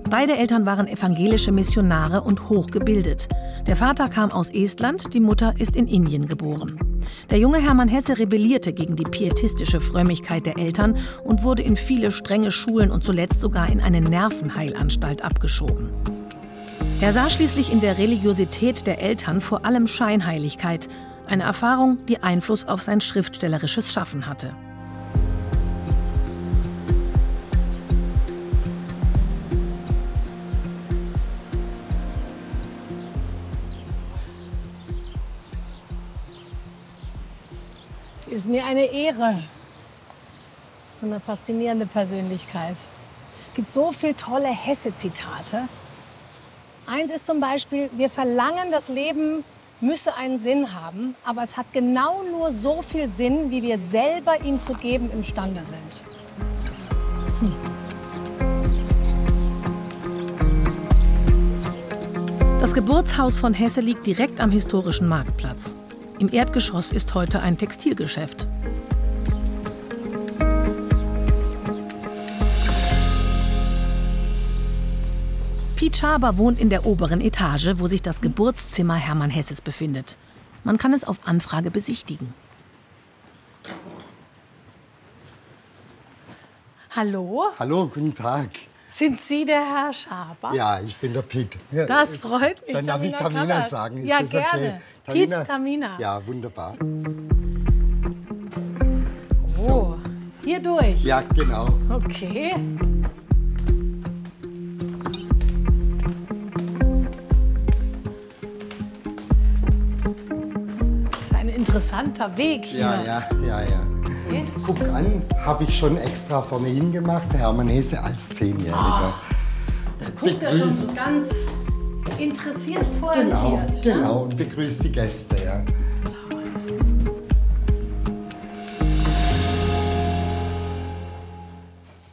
Beide Eltern waren evangelische Missionare und hochgebildet. Der Vater kam aus Estland, die Mutter ist in Indien geboren. Der junge Hermann Hesse rebellierte gegen die pietistische Frömmigkeit der Eltern und wurde in viele strenge Schulen und zuletzt sogar in eine Nervenheilanstalt abgeschoben. Er sah schließlich in der Religiosität der Eltern vor allem Scheinheiligkeit, eine Erfahrung, die Einfluss auf sein schriftstellerisches Schaffen hatte. Es ist mir eine Ehre und eine faszinierende Persönlichkeit. Es gibt so viele tolle Hesse-Zitate. Eins ist zum Beispiel: Wir verlangen, das Leben müsse einen Sinn haben, aber es hat genau nur so viel Sinn, wie wir selber ihm zu geben imstande sind. Das Geburtshaus von Hesse liegt direkt am historischen Marktplatz. Im Erdgeschoss ist heute ein Textilgeschäft. Piet Schaber wohnt in der oberen Etage, wo sich das Geburtszimmer Hermann Hesses befindet. Man kann es auf Anfrage besichtigen. Hallo? Hallo, guten Tag. Sind Sie der Herr Schaber? Ja, ich bin der Piet. Das freut mich. Dann darf ich Tamina sagen. Ist ja, das gerne. Okay? Piet Tamina. Ja, wunderbar. So, hier durch. Ja, genau. Okay. Das ist ein interessanter Weg hier. Ja. Okay. Guck an, habe ich schon extra vorne hingemacht. Hermann Hesse als 10-Jähriger. Da guckt er schon so ganz interessiert pointiert. Genau, und begrüßt die Gäste. Ja.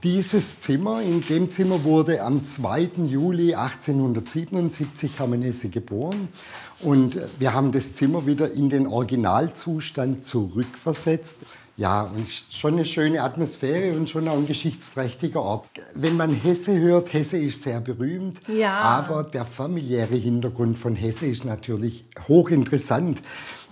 Dieses Zimmer, in dem Zimmer wurde am 2. Juli 1877 Hermann Hesse geboren. Und wir haben das Zimmer wieder in den Originalzustand zurückversetzt. Ja, und schon eine schöne Atmosphäre und schon auch ein geschichtsträchtiger Ort. Wenn man Hesse hört, Hesse ist sehr berühmt, aber der familiäre Hintergrund von Hesse ist natürlich hochinteressant.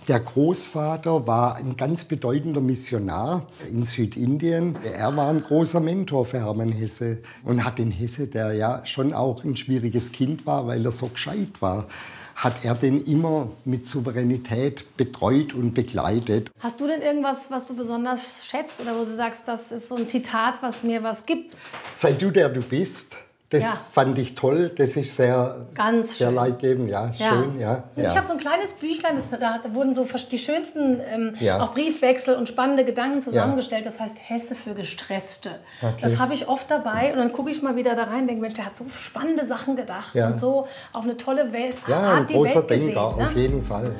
Der Großvater war ein ganz bedeutender Missionar in Südindien. Er war ein großer Mentor für Hermann Hesse und hat den Hesse, der ja schon auch ein schwieriges Kind war, weil er so gescheit war, hat er den immer mit Souveränität betreut und begleitet. Hast du denn irgendwas, was du besonders schätzt oder wo du sagst, das ist so ein Zitat, was mir was gibt? Sei du, der du bist. Das fand ich toll, das ist sehr leidgebend, ja, schön. Ja. Ich habe so ein kleines Büchlein, da wurden so die schönsten auch Briefwechsel und spannende Gedanken zusammengestellt. Das heißt Hesse für Gestresste. Okay. Das habe ich oft dabei und dann gucke ich mal wieder da rein und denke, Mensch, der hat so spannende Sachen gedacht und so auf eine tolle Welt. Ja, ein großer Denker, auf jeden Fall.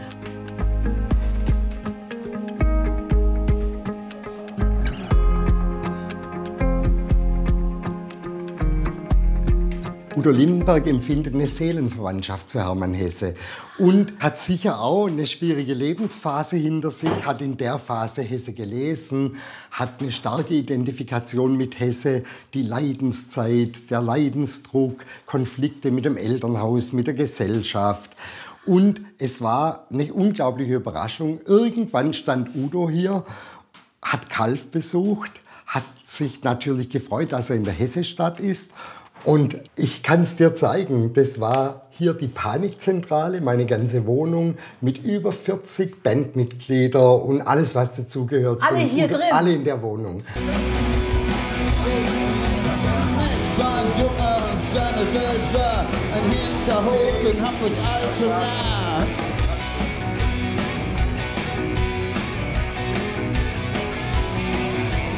Udo Lindenberg empfindet eine Seelenverwandtschaft zu Hermann Hesse und hat sicher auch eine schwierige Lebensphase hinter sich, hat in der Phase Hesse gelesen, hat eine starke Identifikation mit Hesse, die Leidenszeit, der Leidensdruck, Konflikte mit dem Elternhaus, mit der Gesellschaft. Und es war eine unglaubliche Überraschung. Irgendwann stand Udo hier, hat Calw besucht, hat sich natürlich gefreut, dass er in der Hessestadt ist. Und ich kann es dir zeigen, das war hier die Panikzentrale, meine ganze Wohnung mit über 40 Bandmitgliedern und alles, was dazugehört. Alle hier drin? Alle in der Wohnung. Ich war ein Junge und seine Welt war ein Hinterhof in Hamburg-Altona.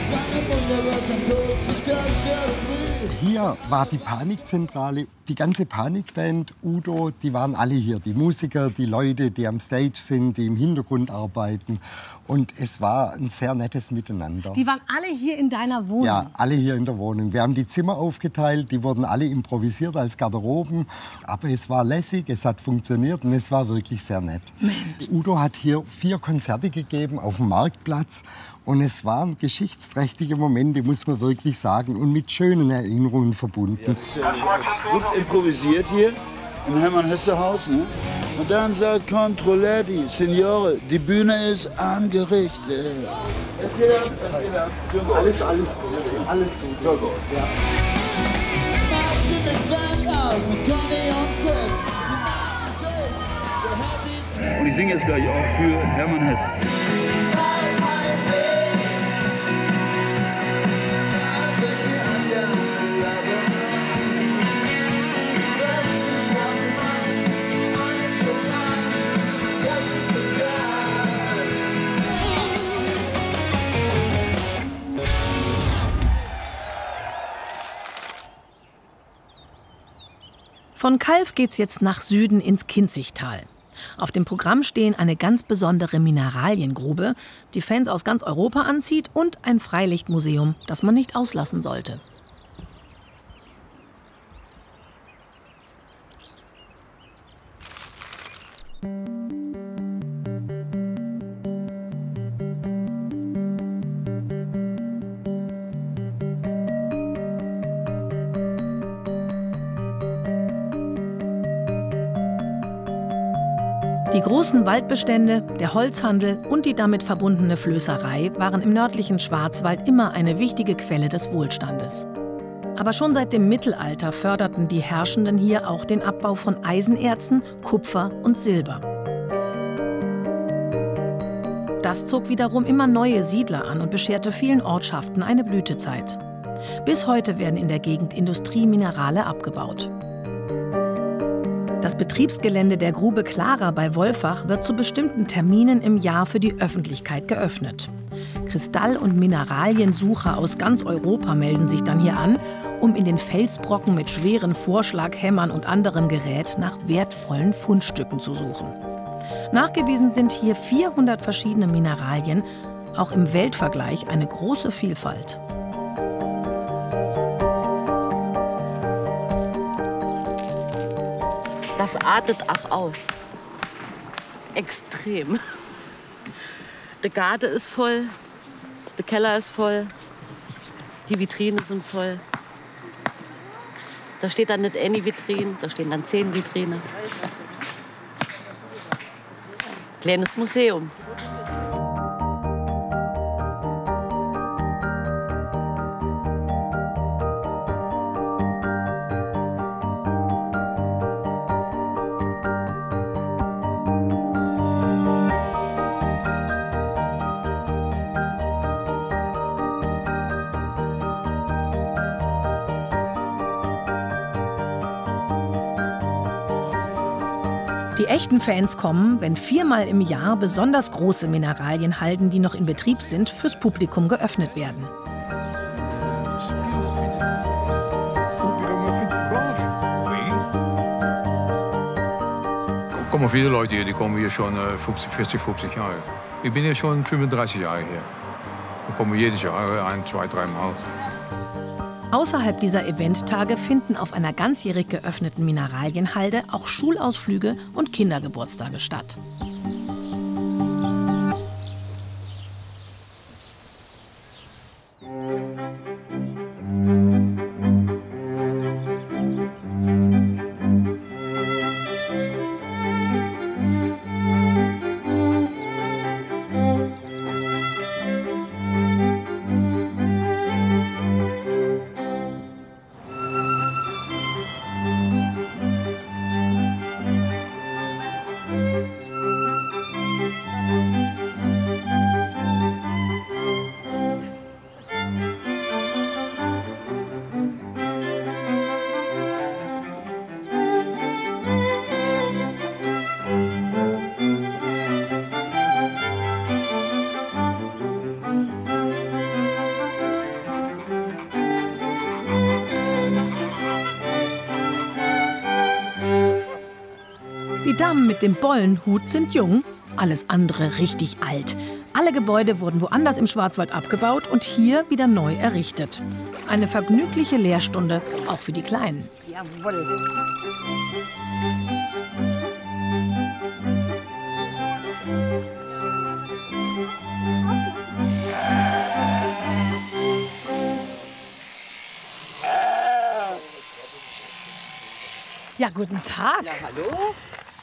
Seine Mutter war schon tot, sie starb sehr früh. Hier war die Panikzentrale, die ganze Panikband, Udo, die waren alle hier. Die Musiker, die Leute, die am Stage sind, die im Hintergrund arbeiten. Und es war ein sehr nettes Miteinander. Die waren alle hier in deiner Wohnung? Ja, alle hier in der Wohnung. Wir haben die Zimmer aufgeteilt, die wurden alle improvisiert als Garderoben. Aber es war lässig, es hat funktioniert und es war wirklich sehr nett. Mensch. Udo hat hier 4 Konzerte gegeben auf dem Marktplatz. Und es waren geschichtsträchtige Momente, muss man wirklich sagen, und mit schönen Erinnerungen verbunden. Ja, das ist ja gut improvisiert hier im Hermann-Hesse-Haus. Ne? Und dann sagt Controletti, Signore, die Bühne ist angerichtet. Es geht ab, es geht ab. Alles gut, alles gut. Ja, gut. Ja. Und ich singe jetzt gleich auch für Hermann Hesse. Von Calw geht's jetzt nach Süden ins Kinzigtal. Auf dem Programm stehen eine ganz besondere Mineraliengrube, die Fans aus ganz Europa anzieht, und ein Freilichtmuseum, das man nicht auslassen sollte. Die großen Waldbestände, der Holzhandel und die damit verbundene Flößerei waren im nördlichen Schwarzwald immer eine wichtige Quelle des Wohlstandes. Aber schon seit dem Mittelalter förderten die Herrschenden hier auch den Abbau von Eisenerzen, Kupfer und Silber. Das zog wiederum immer neue Siedler an und bescherte vielen Ortschaften eine Blütezeit. Bis heute werden in der Gegend Industrieminerale abgebaut. Das Betriebsgelände der Grube Clara bei Wolfach wird zu bestimmten Terminen im Jahr für die Öffentlichkeit geöffnet. Kristall- und Mineraliensucher aus ganz Europa melden sich dann hier an, um in den Felsbrocken mit schweren Vorschlaghämmern und anderem Gerät nach wertvollen Fundstücken zu suchen. Nachgewiesen sind hier 400 verschiedene Mineralien, auch im Weltvergleich eine große Vielfalt. Das artet auch aus. Extrem. Der Garten ist voll, der Keller ist voll, die Vitrinen sind voll. Da steht dann nicht eine Vitrine, da stehen dann 10 Vitrine. Kleines Museum. Die echten Fans kommen, wenn 4-mal im Jahr besonders große Mineralienhalden, die noch in Betrieb sind, fürs Publikum geöffnet werden. Kommen viele Leute hier, die kommen hier schon 40, 50 Jahre. Ich bin hier schon 35 Jahre hier. Wir kommen jedes Jahr 1, 2, 3 Mal. Außerhalb dieser Eventtage finden auf einer ganzjährig geöffneten Mineralienhalde auch Schulausflüge und Kindergeburtstage statt. Die Damen mit dem Bollenhut sind jung, alles andere richtig alt. Alle Gebäude wurden woanders im Schwarzwald abgebaut und hier wieder neu errichtet. Eine vergnügliche Lehrstunde, auch für die Kleinen. Jawohl. Ja, guten Tag. Ja, hallo.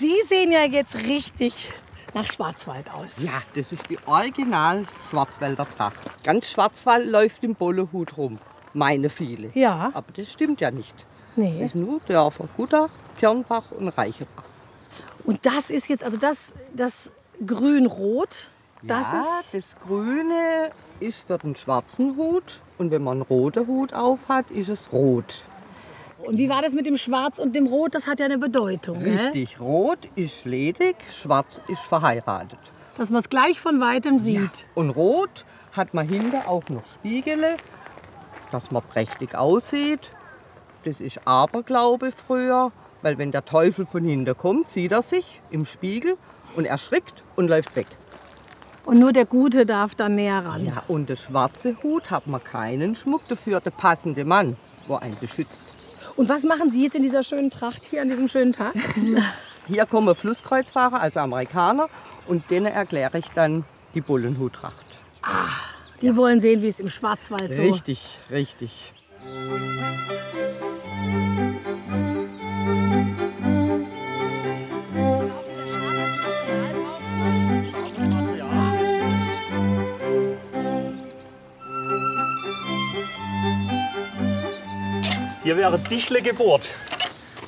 Sie sehen ja jetzt richtig nach Schwarzwald aus. Ja, das ist die original Schwarzwälder Tracht. Ganz Schwarzwald läuft im Bollenhut rum. Meine viele. Ja. Aber das stimmt ja nicht. Nee. Das ist nur Dörfer Gutach, Kirnbach und Reichenbach. Und das ist jetzt, also das Grün-Rot, das ja, ist... das Grüne ist für den schwarzen Hut. Und wenn man einen roten Hut auf hat, ist es rot. Und wie war das mit dem Schwarz und dem Rot? Das hat ja eine Bedeutung, gell? Richtig, rot ist ledig, schwarz ist verheiratet. Dass man es gleich von Weitem sieht. Ja. Und rot hat man hinter auch noch Spiegel, dass man prächtig aussieht. Das ist Aberglaube früher, weil wenn der Teufel von hinten kommt, sieht er sich im Spiegel und erschrickt und läuft weg. Und nur der Gute darf dann näher ran. Ja, und der schwarze Hut hat man keinen Schmuck, dafür der passende Mann, wo einen beschützt. Und was machen Sie jetzt in dieser schönen Tracht hier an diesem schönen Tag? Hier kommen Flusskreuzfahrer, also Amerikaner, und denen erkläre ich dann die Bollenhuttracht. Ah, die wollen sehen, wie es im Schwarzwald so... Richtig, richtig. Hier wäre Dichle gebohrt.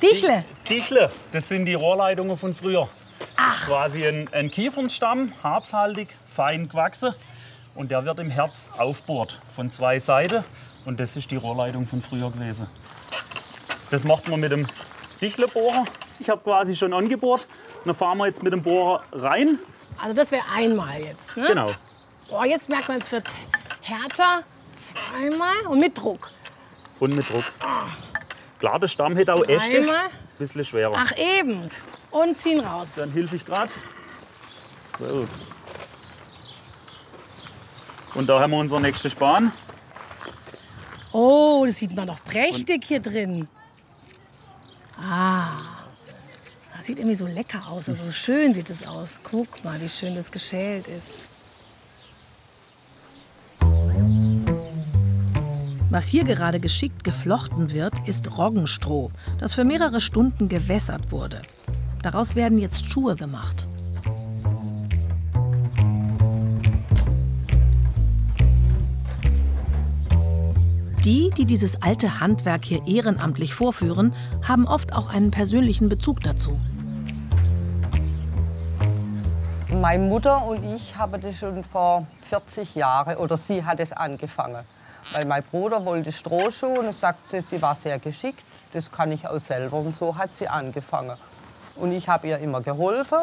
Dichle? Dichle, das sind die Rohrleitungen von früher. Ach. Quasi ein Kiefernstamm, harzhaltig, fein gewachsen. Und der wird im Herz aufbohrt von zwei Seiten. Und das ist die Rohrleitung von früher gewesen. Das macht man mit dem Dichlebohrer. Ich habe quasi schon angebohrt. Dann fahren wir jetzt mit dem Bohrer rein. Also das wäre einmal jetzt, ne? Genau. Oh, jetzt merkt man, es wird härter. Zweimal und mit Druck. Und mit Druck. Klar, der Stamm hätte auch Äste. Einmal. Bisschen schwerer. Ach eben. Und ziehen raus. Dann hilf ich gerade. So. Und da haben wir unseren nächsten Span. Oh, das sieht man doch prächtig hier drin. Ah, das sieht irgendwie so lecker aus. Also so schön sieht es aus. Guck mal, wie schön das geschält ist. Was hier gerade geschickt geflochten wird, ist Roggenstroh, das für mehrere Stunden gewässert wurde. Daraus werden jetzt Schuhe gemacht. die dieses alte Handwerk hier ehrenamtlich vorführen, haben oft auch einen persönlichen Bezug dazu. Meine Mutter und ich haben das schon vor 40 Jahren, oder sie hat es angefangen. Weil mein Bruder wollte Strohschuhe und sagt sie war sehr geschickt. Das kann ich auch selber. Und so hat sie angefangen. Und ich habe ihr immer geholfen.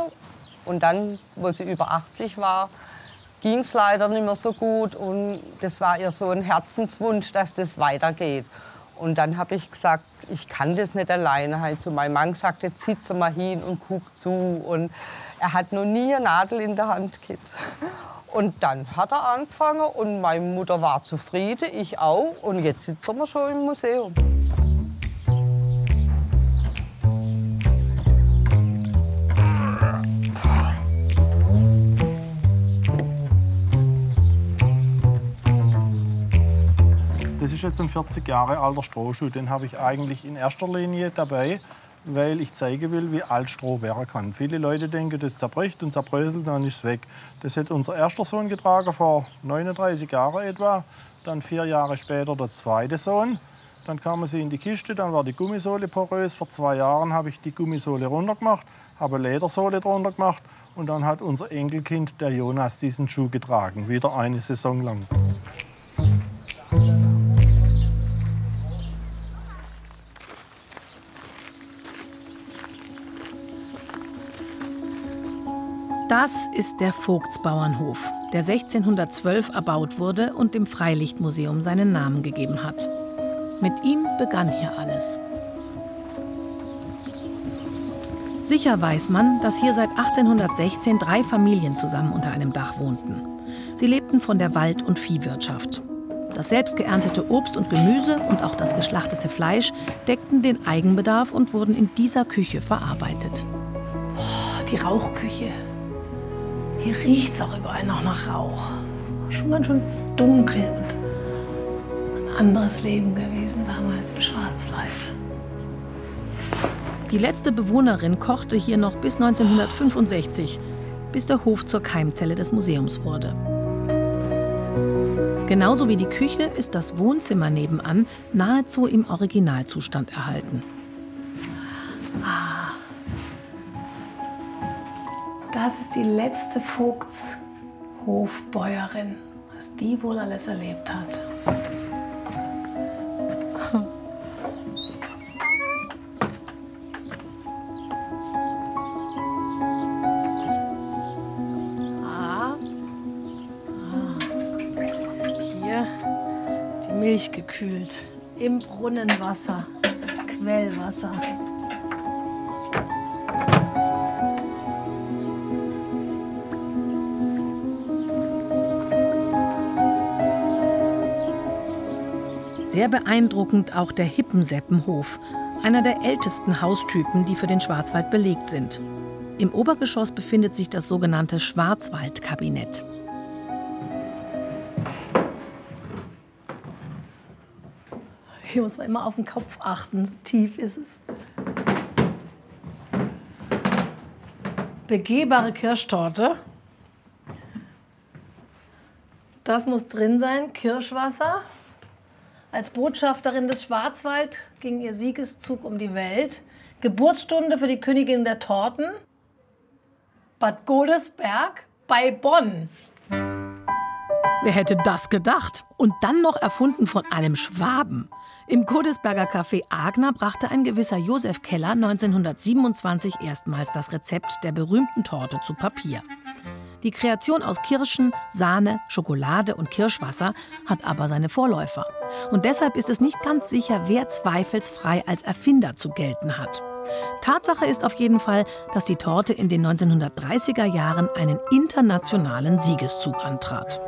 Und dann, wo sie über 80 war, ging es leider nicht mehr so gut. Und das war ihr so ein Herzenswunsch, dass das weitergeht. Und dann habe ich gesagt, ich kann das nicht alleine. Halt zu meinem Mann gesagt, jetzt sitze mal hin und guck zu. Und er hat noch nie eine Nadel in der Hand gehabt. Und dann hat er angefangen und meine Mutter war zufrieden, ich auch. Und jetzt sitzen wir schon im Museum. Das ist jetzt ein 40 Jahre alter Strohschuh. Den habe ich eigentlich in erster Linie dabei, weil ich zeigen will, wie alt Stroh werden kann. Viele Leute denken, das zerbricht und zerbröselt, dann ist es weg. Das hat unser erster Sohn getragen, vor 39 Jahren etwa. Dann 4 Jahre später der zweite Sohn. Dann kamen sie in die Kiste, dann war die Gummisohle porös. Vor 2 Jahren habe ich die Gummisohle runtergemacht, habe eine Ledersohle drunter gemacht. Und dann hat unser Enkelkind, der Jonas, diesen Schuh getragen. Wieder eine Saison lang. Das ist der Vogtsbauernhof, der 1612 erbaut wurde und dem Freilichtmuseum seinen Namen gegeben hat. Mit ihm begann hier alles. Sicher weiß man, dass hier seit 1816 3 Familien zusammen unter einem Dach wohnten. Sie lebten von der Wald- und Viehwirtschaft. Das selbst geerntete Obst und Gemüse und auch das geschlachtete Fleisch deckten den Eigenbedarf und wurden in dieser Küche verarbeitet. Oh, die Rauchküche. Hier riecht es auch überall noch nach Rauch. Schon ganz schön dunkel und ein anderes Leben gewesen damals im Schwarzwald. Die letzte Bewohnerin kochte hier noch bis 1965, bis der Hof zur Keimzelle des Museums wurde. Genauso wie die Küche ist das Wohnzimmer nebenan nahezu im Originalzustand erhalten. Das ist die letzte Vogtshofbäuerin, was die wohl alles erlebt hat. Hier die Milch gekühlt, im Brunnenwasser, Quellwasser. Sehr beeindruckend auch der Hippenseppenhof, einer der ältesten Haustypen, die für den Schwarzwald belegt sind. Im Obergeschoss befindet sich das sogenannte Schwarzwaldkabinett. Hier muss man immer auf den Kopf achten, so tief ist es. Begehbare Kirschtorte. Das muss drin sein, Kirschwasser. Als Botschafterin des Schwarzwald ging ihr Siegeszug um die Welt. Geburtsstunde für die Königin der Torten. Bad Godesberg bei Bonn. Wer hätte das gedacht? Und dann noch erfunden von einem Schwaben. Im Godesberger Café Agner brachte ein gewisser Josef Keller 1927 erstmals das Rezept der berühmten Torte zu Papier. Die Kreation aus Kirschen, Sahne, Schokolade und Kirschwasser hat aber seine Vorläufer. Und deshalb ist es nicht ganz sicher, wer zweifelsfrei als Erfinder zu gelten hat. Tatsache ist auf jeden Fall, dass die Torte in den 1930er Jahren einen internationalen Siegeszug antrat.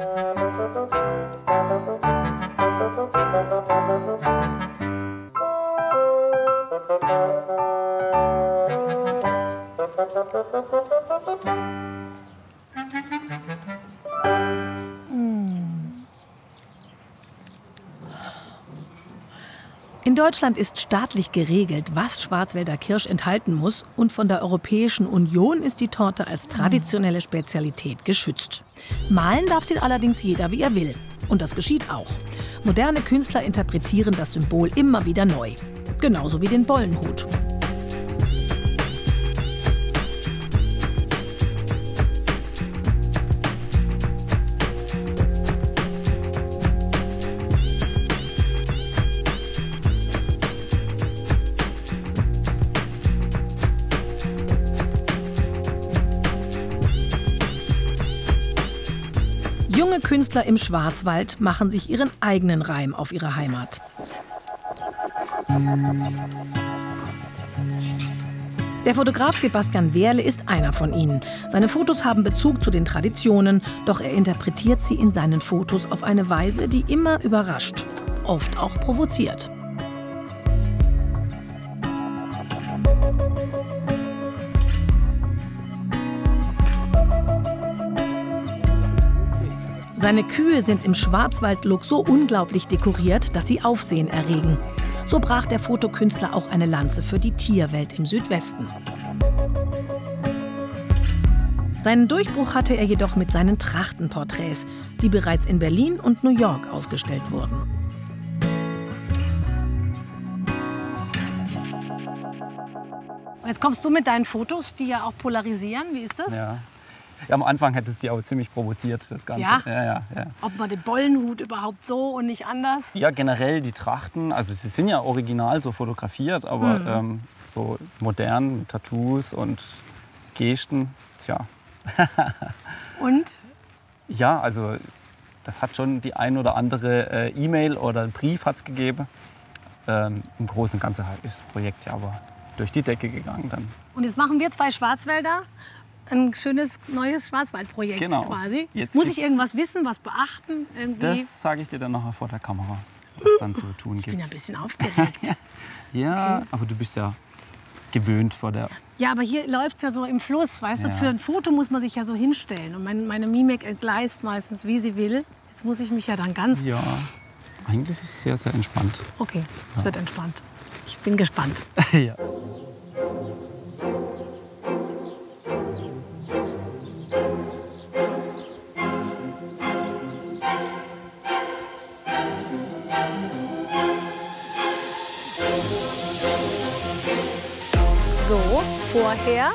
In Deutschland ist staatlich geregelt, was Schwarzwälder Kirsch enthalten muss, und von der Europäischen Union ist die Torte als traditionelle Spezialität geschützt. Mahlen darf sie allerdings jeder, wie er will. Und das geschieht auch. Moderne Künstler interpretieren das Symbol immer wieder neu. Genauso wie den Bollenhut. Junge Künstler im Schwarzwald machen sich ihren eigenen Reim auf ihre Heimat. Der Fotograf Sebastian Wehrle ist einer von ihnen. Seine Fotos haben Bezug zu den Traditionen, doch er interpretiert sie in seinen Fotos auf eine Weise, die immer überrascht, oft auch provoziert. Seine Kühe sind im Schwarzwaldlook so unglaublich dekoriert, dass sie Aufsehen erregen. So brach der Fotokünstler auch eine Lanze für die Tierwelt im Südwesten. Seinen Durchbruch hatte er jedoch mit seinen Trachtenporträts, die bereits in Berlin und New York ausgestellt wurden. Und jetzt kommst du mit deinen Fotos, die ja auch polarisieren. Wie ist das? Ja. Ja, am Anfang hätte es die auch ziemlich provoziert, das Ganze. Ja? Ja. Ob man den Bollenhut überhaupt so und nicht anders? Ja, generell die Trachten, also sie sind ja original so fotografiert, aber so modern mit Tattoos und Gesten, tja. Und? Ja, also das hat schon die ein oder andere E-Mail oder Brief hat's gegeben. Im Großen und Ganzen ist das Projekt ja aber durch die Decke gegangen dann. Und jetzt machen wir 2 Schwarzwälder. Ein schönes neues Schwarzwaldprojekt quasi. Jetzt muss ich irgendwas wissen, was beachten? Irgendwie? Das sage ich dir dann nachher vor der Kamera, was es dann zu tun gibt. Ich bin ja ein bisschen aufgeregt. Ja, okay. Aber du bist ja gewöhnt vor der... Ja, aber hier läuft es ja so im Fluss, weißt du? Ja. Für ein Foto muss man sich ja so hinstellen. Und meine Mimik entgleist meistens, wie sie will. Jetzt muss ich mich ja dann ganz... Ja, eigentlich ist es sehr, sehr entspannt. Okay, es wird entspannt. Ich bin gespannt. Ja. So, vorher.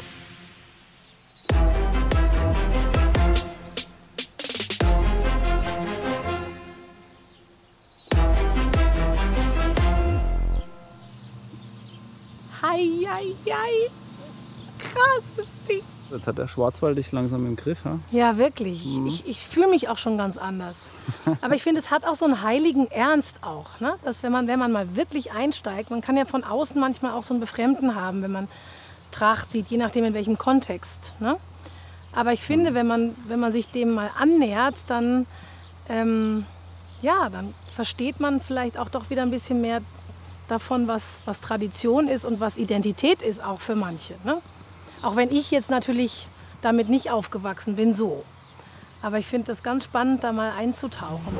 Hei. Krass ist die. Jetzt hat der Schwarzwald dich langsam im Griff, ja? Ja, wirklich. Ich fühle mich auch schon ganz anders. Aber ich finde, es hat auch so einen heiligen Ernst auch. Ne? Dass wenn man mal wirklich einsteigt, man kann ja von außen manchmal auch so ein Befremden haben, wenn man Tracht sieht, je nachdem in welchem Kontext. Ne? Aber ich finde, wenn man sich dem mal annähert, dann, dann versteht man vielleicht auch doch wieder ein bisschen mehr davon, was Tradition ist und was Identität ist auch für manche. Ne? Auch wenn ich jetzt natürlich damit nicht aufgewachsen bin, so. Aber ich finde das ganz spannend, da mal einzutauchen.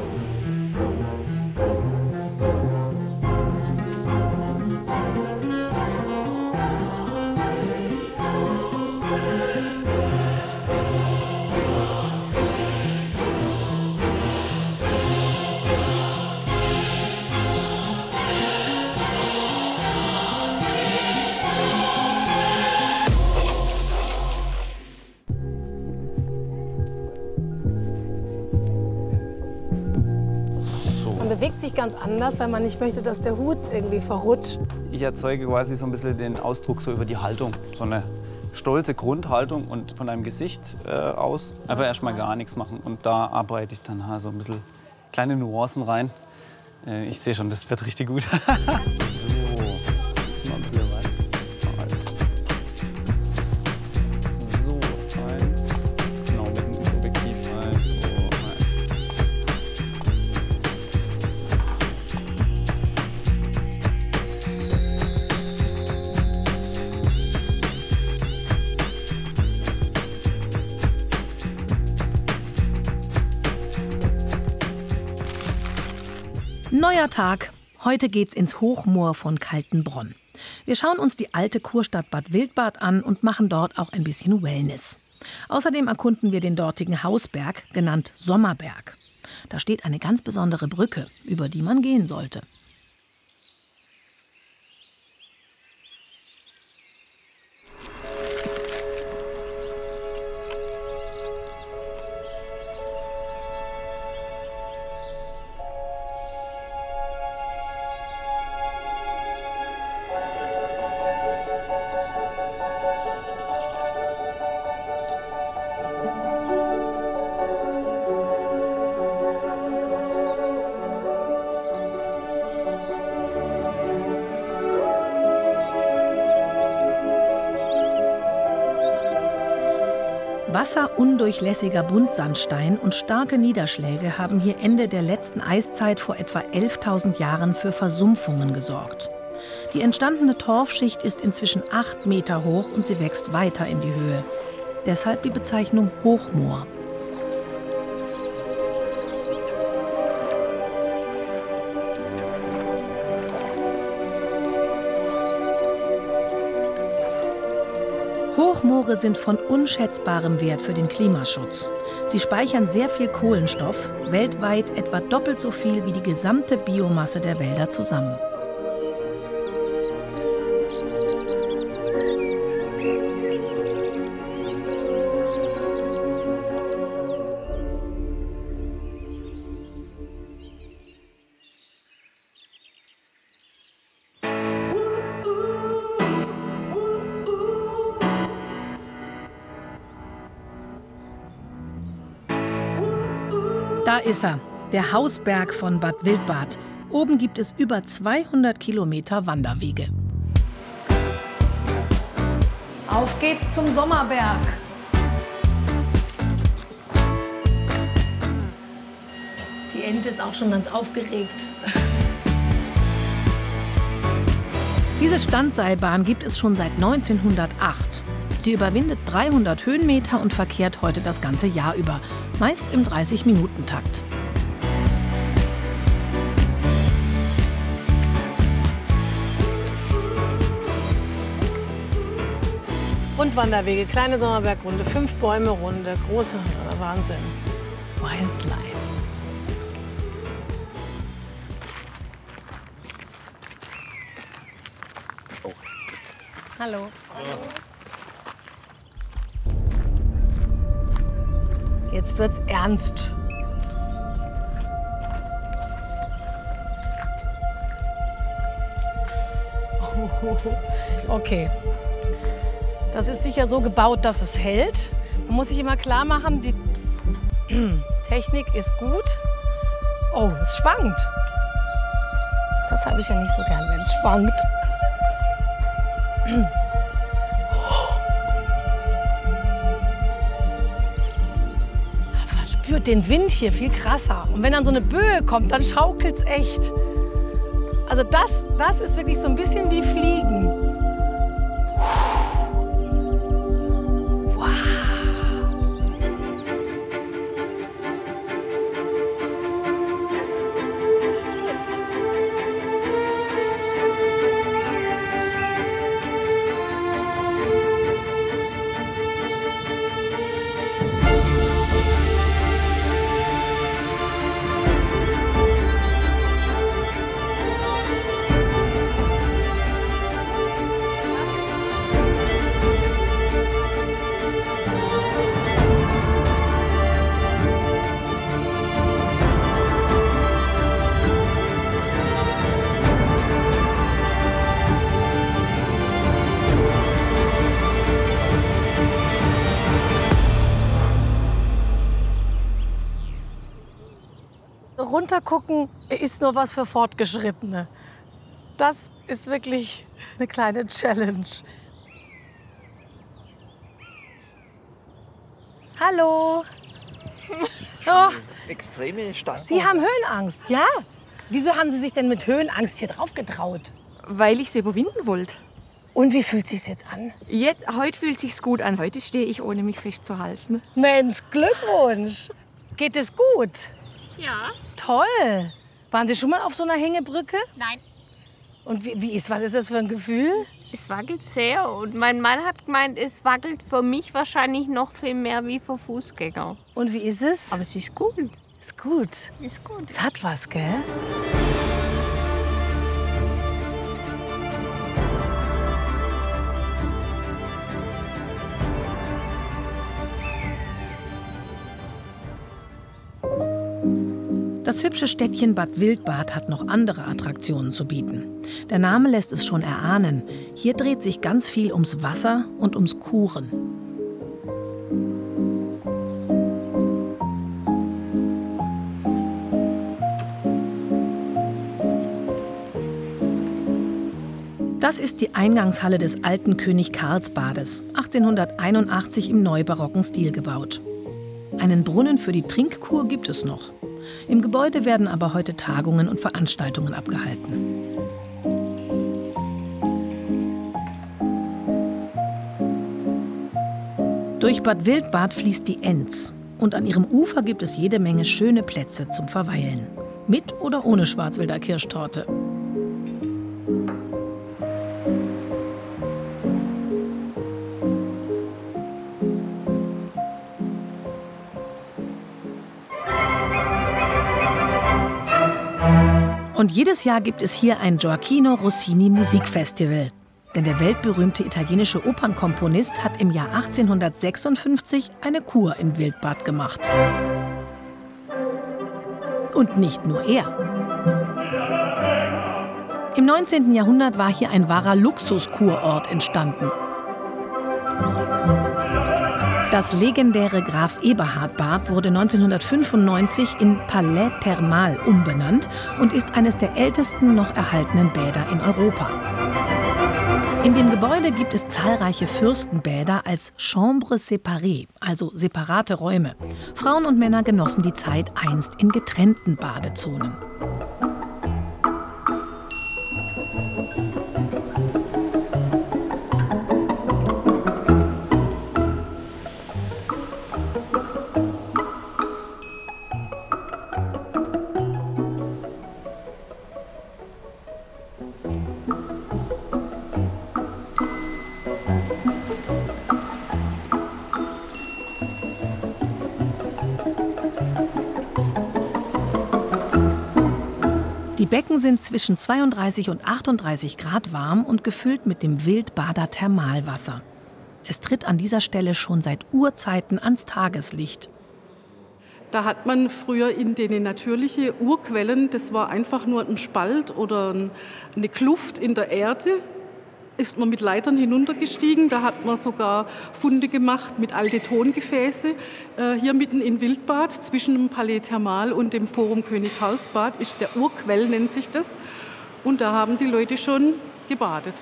Man bewegt sich ganz anders, weil man nicht möchte, dass der Hut irgendwie verrutscht. Ich erzeuge quasi so ein bisschen den Ausdruck so über die Haltung. So eine stolze Grundhaltung und von einem Gesicht aus einfach erstmal gar nichts machen. Und da arbeite ich dann so ein bisschen kleine Nuancen rein. Ich sehe schon, das wird richtig gut. So, mal ein bisschen rein. So, eins. Genau, mit dem Objektiv. 1, 2, 1. Neuer Tag. Heute geht's ins Hochmoor von Kaltenbronn. Wir schauen uns die alte Kurstadt Bad Wildbad an und machen dort auch ein bisschen Wellness. Außerdem erkunden wir den dortigen Hausberg, genannt Sommerberg. Da steht eine ganz besondere Brücke, über die man gehen sollte. Wasserundurchlässiger Buntsandstein und starke Niederschläge haben hier Ende der letzten Eiszeit vor etwa 11.000 Jahren für Versumpfungen gesorgt. Die entstandene Torfschicht ist inzwischen 8 Meter hoch und sie wächst weiter in die Höhe. Deshalb die Bezeichnung Hochmoor. Hochmoore sind von unschätzbarem Wert für den Klimaschutz. Sie speichern sehr viel Kohlenstoff, weltweit etwa doppelt so viel wie die gesamte Biomasse der Wälder zusammen. Da ist er, der Hausberg von Bad Wildbad. Oben gibt es über 200 Kilometer Wanderwege. Auf geht's zum Sommerberg. Die Ente ist auch schon ganz aufgeregt. Diese Standseilbahn gibt es schon seit 1908. Sie überwindet 300 Höhenmeter und verkehrt heute das ganze Jahr über, meist im 30-Minuten-Takt. Rundwanderwege, kleine Sommerbergrunde, 5 Bäume Runde, große Wahnsinn. Wildlife. Oh. Hallo. Jetzt wird's ernst. Okay. Das ist sicher so gebaut, dass es hält. Man muss sich immer klar machen, die Technik ist gut. Oh, es schwankt. Das habe ich ja nicht so gern, wenn es schwankt. Man spürt den Wind hier viel krasser. Und wenn dann so eine Böe kommt, dann schaukelt's echt. Also das ist wirklich so ein bisschen wie Fliegen. Runtergucken ist nur was für Fortgeschrittene. Das ist wirklich eine kleine Challenge. Hallo. Oh. Extreme Steigung. Sie haben Höhenangst, ja? Wieso haben Sie sich denn mit Höhenangst hier drauf getraut? Weil ich sie überwinden wollte. Und wie fühlt es sich jetzt an? Heute fühlt es sich gut an. Heute stehe ich, ohne mich festzuhalten. Mensch, Glückwunsch. Geht es gut? Ja. Toll. Waren Sie schon mal auf so einer Hängebrücke? Nein. Und was ist das für ein Gefühl? Es wackelt sehr und mein Mann hat gemeint, es wackelt für mich wahrscheinlich noch viel mehr wie für Fußgänger. Und wie ist es? Aber es ist gut. Ist gut. Ist gut. Es hat was, gell? Das hübsche Städtchen Bad Wildbad hat noch andere Attraktionen zu bieten. Der Name lässt es schon erahnen. Hier dreht sich ganz viel ums Wasser und ums Kuren. Das ist die Eingangshalle des alten König-Karls-Bades, 1881 im neubarocken Stil gebaut. Einen Brunnen für die Trinkkur gibt es noch. Im Gebäude werden aber heute Tagungen und Veranstaltungen abgehalten. Durch Bad Wildbad fließt die Enz. Und an ihrem Ufer gibt es jede Menge schöne Plätze zum Verweilen. Mit oder ohne Schwarzwälder Kirschtorte. Und jedes Jahr gibt es hier ein Gioacchino Rossini Musikfestival. Denn der weltberühmte italienische Opernkomponist hat im Jahr 1856 eine Kur in Wildbad gemacht. Und nicht nur er. Im 19. Jahrhundert war hier ein wahrer Luxuskurort entstanden. Das legendäre Graf Eberhard-Bad wurde 1995 in Palais Thermal umbenannt und ist eines der ältesten noch erhaltenen Bäder in Europa. In dem Gebäude gibt es zahlreiche Fürstenbäder als Chambres séparées, also separate Räume. Frauen und Männer genossen die Zeit einst in getrennten Badezonen. Die Becken sind zwischen 32 und 38 Grad warm und gefüllt mit dem Wildbader Thermalwasser. Es tritt an dieser Stelle schon seit Urzeiten ans Tageslicht. Da hat man früher in den natürlichen Urquellen, das war einfach nur ein Spalt oder eine Kluft in der Erde, ist man mit Leitern hinuntergestiegen. Da hat man sogar Funde gemacht mit alten Tongefäße. Hier mitten in Wildbad, zwischen dem Palais Thermal und dem Forum König-Karls-Bad, ist der Urquell, nennt sich das. Und da haben die Leute schon gebadet.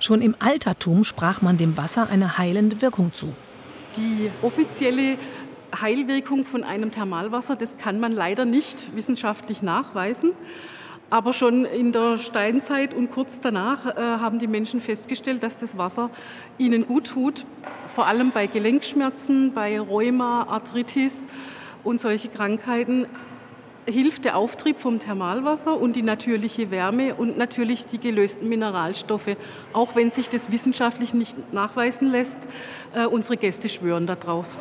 Schon im Altertum sprach man dem Wasser eine heilende Wirkung zu. Die offizielle Heilwirkung von einem Thermalwasser, das kann man leider nicht wissenschaftlich nachweisen. Aber schon in der Steinzeit und kurz danach haben die Menschen festgestellt, dass das Wasser ihnen gut tut. Vor allem bei Gelenkschmerzen, bei Rheuma, Arthritis und solche Krankheiten hilft der Auftrieb vom Thermalwasser und die natürliche Wärme und natürlich die gelösten Mineralstoffe. Auch wenn sich das wissenschaftlich nicht nachweisen lässt, unsere Gäste schwören darauf.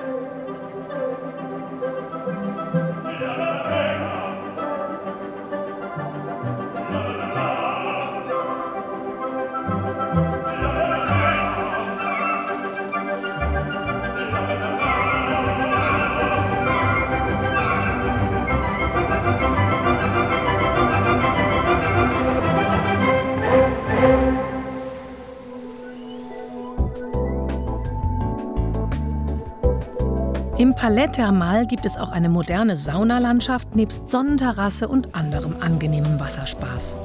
Im Palais Thermal gibt es auch eine moderne Saunalandschaft nebst Sonnenterrasse und anderem angenehmem Wasserspaß.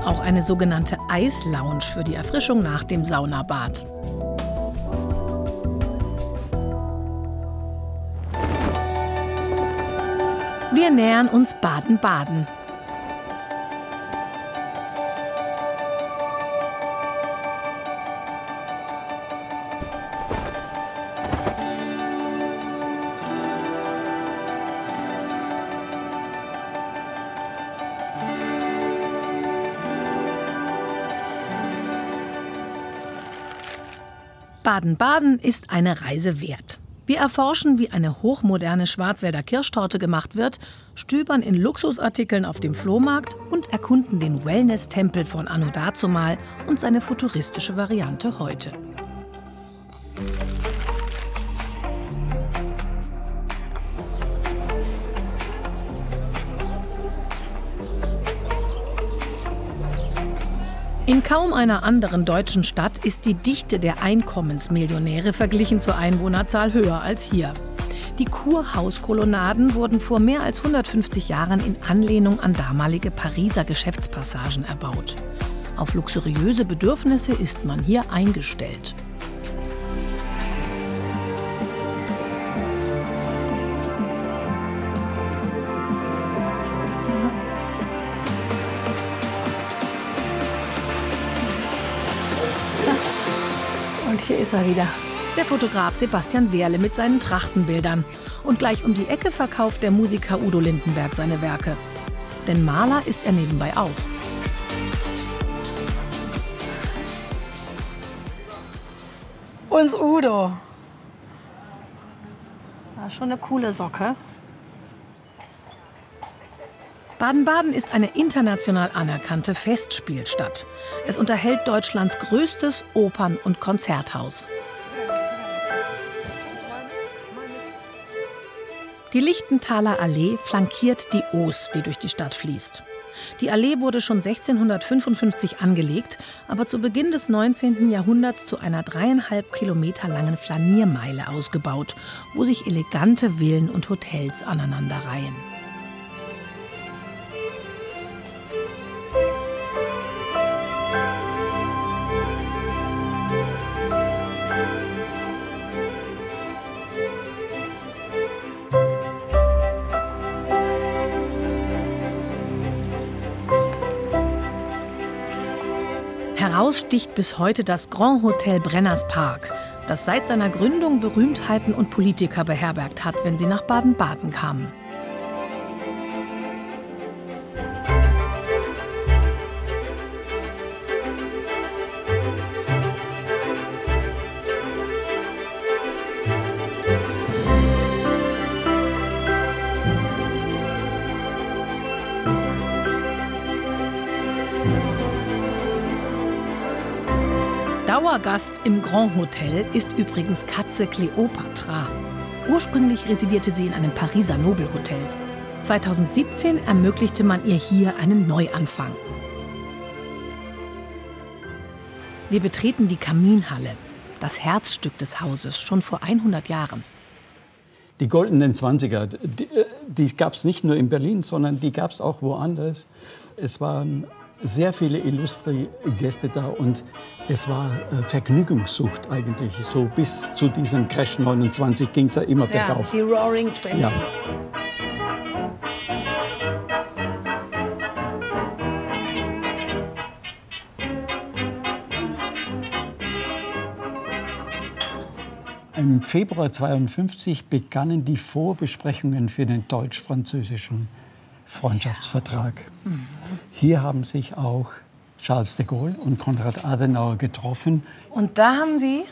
Auch eine sogenannte Eislounge für die Erfrischung nach dem Saunabad. Wir nähern uns Baden-Baden. Baden-Baden ist eine Reise wert. Wir erforschen, wie eine hochmoderne Schwarzwälder Kirschtorte gemacht wird, stöbern in Luxusartikeln auf dem Flohmarkt und erkunden den Wellness-Tempel von Anno Dazumal und seine futuristische Variante heute. In kaum einer anderen deutschen Stadt ist die Dichte der Einkommensmillionäre verglichen zur Einwohnerzahl höher als hier. Die Kurhauskolonnaden wurden vor mehr als 150 Jahren in Anlehnung an damalige Pariser Geschäftspassagen erbaut. Auf luxuriöse Bedürfnisse ist man hier eingestellt. Und hier ist er wieder. Der Fotograf Sebastian Wehrle mit seinen Trachtenbildern. Und gleich um die Ecke verkauft der Musiker Udo Lindenberg seine Werke. Denn Maler ist er nebenbei auch. Uns Udo. War schon eine coole Socke. Baden-Baden ist eine international anerkannte Festspielstadt. Es unterhält Deutschlands größtes Opern- und Konzerthaus. Die Lichtenthaler Allee flankiert die Oos, die durch die Stadt fließt. Die Allee wurde schon 1655 angelegt, aber zu Beginn des 19. Jahrhunderts zu einer 3,5 Kilometer langen Flaniermeile ausgebaut, wo sich elegante Villen und Hotels aneinanderreihen. Heraus sticht bis heute das Grand Hotel Brenners Park, das seit seiner Gründung Berühmtheiten und Politiker beherbergt hat, wenn sie nach Baden-Baden kamen. Dauergast im Grand Hotel ist übrigens Katze Kleopatra. Ursprünglich residierte sie in einem Pariser Nobelhotel. 2017 ermöglichte man ihr hier einen Neuanfang. Wir betreten die Kaminhalle, das Herzstück des Hauses, schon vor 100 Jahren. Die goldenen 20er, die gab es nicht nur in Berlin, sondern die gab es auch woanders. Es waren sehr viele illustre Gäste da und es war Vergnügungssucht eigentlich. So bis zu diesem Crash 29 ging es ja immer bergauf. Die Roaring Twenties. Ja. Im Februar 1952 begannen die Vorbesprechungen für den deutsch-französischen Freundschaftsvertrag. Mhm. Hier haben sich auch Charles de Gaulle und Konrad Adenauer getroffen. Und da haben Sie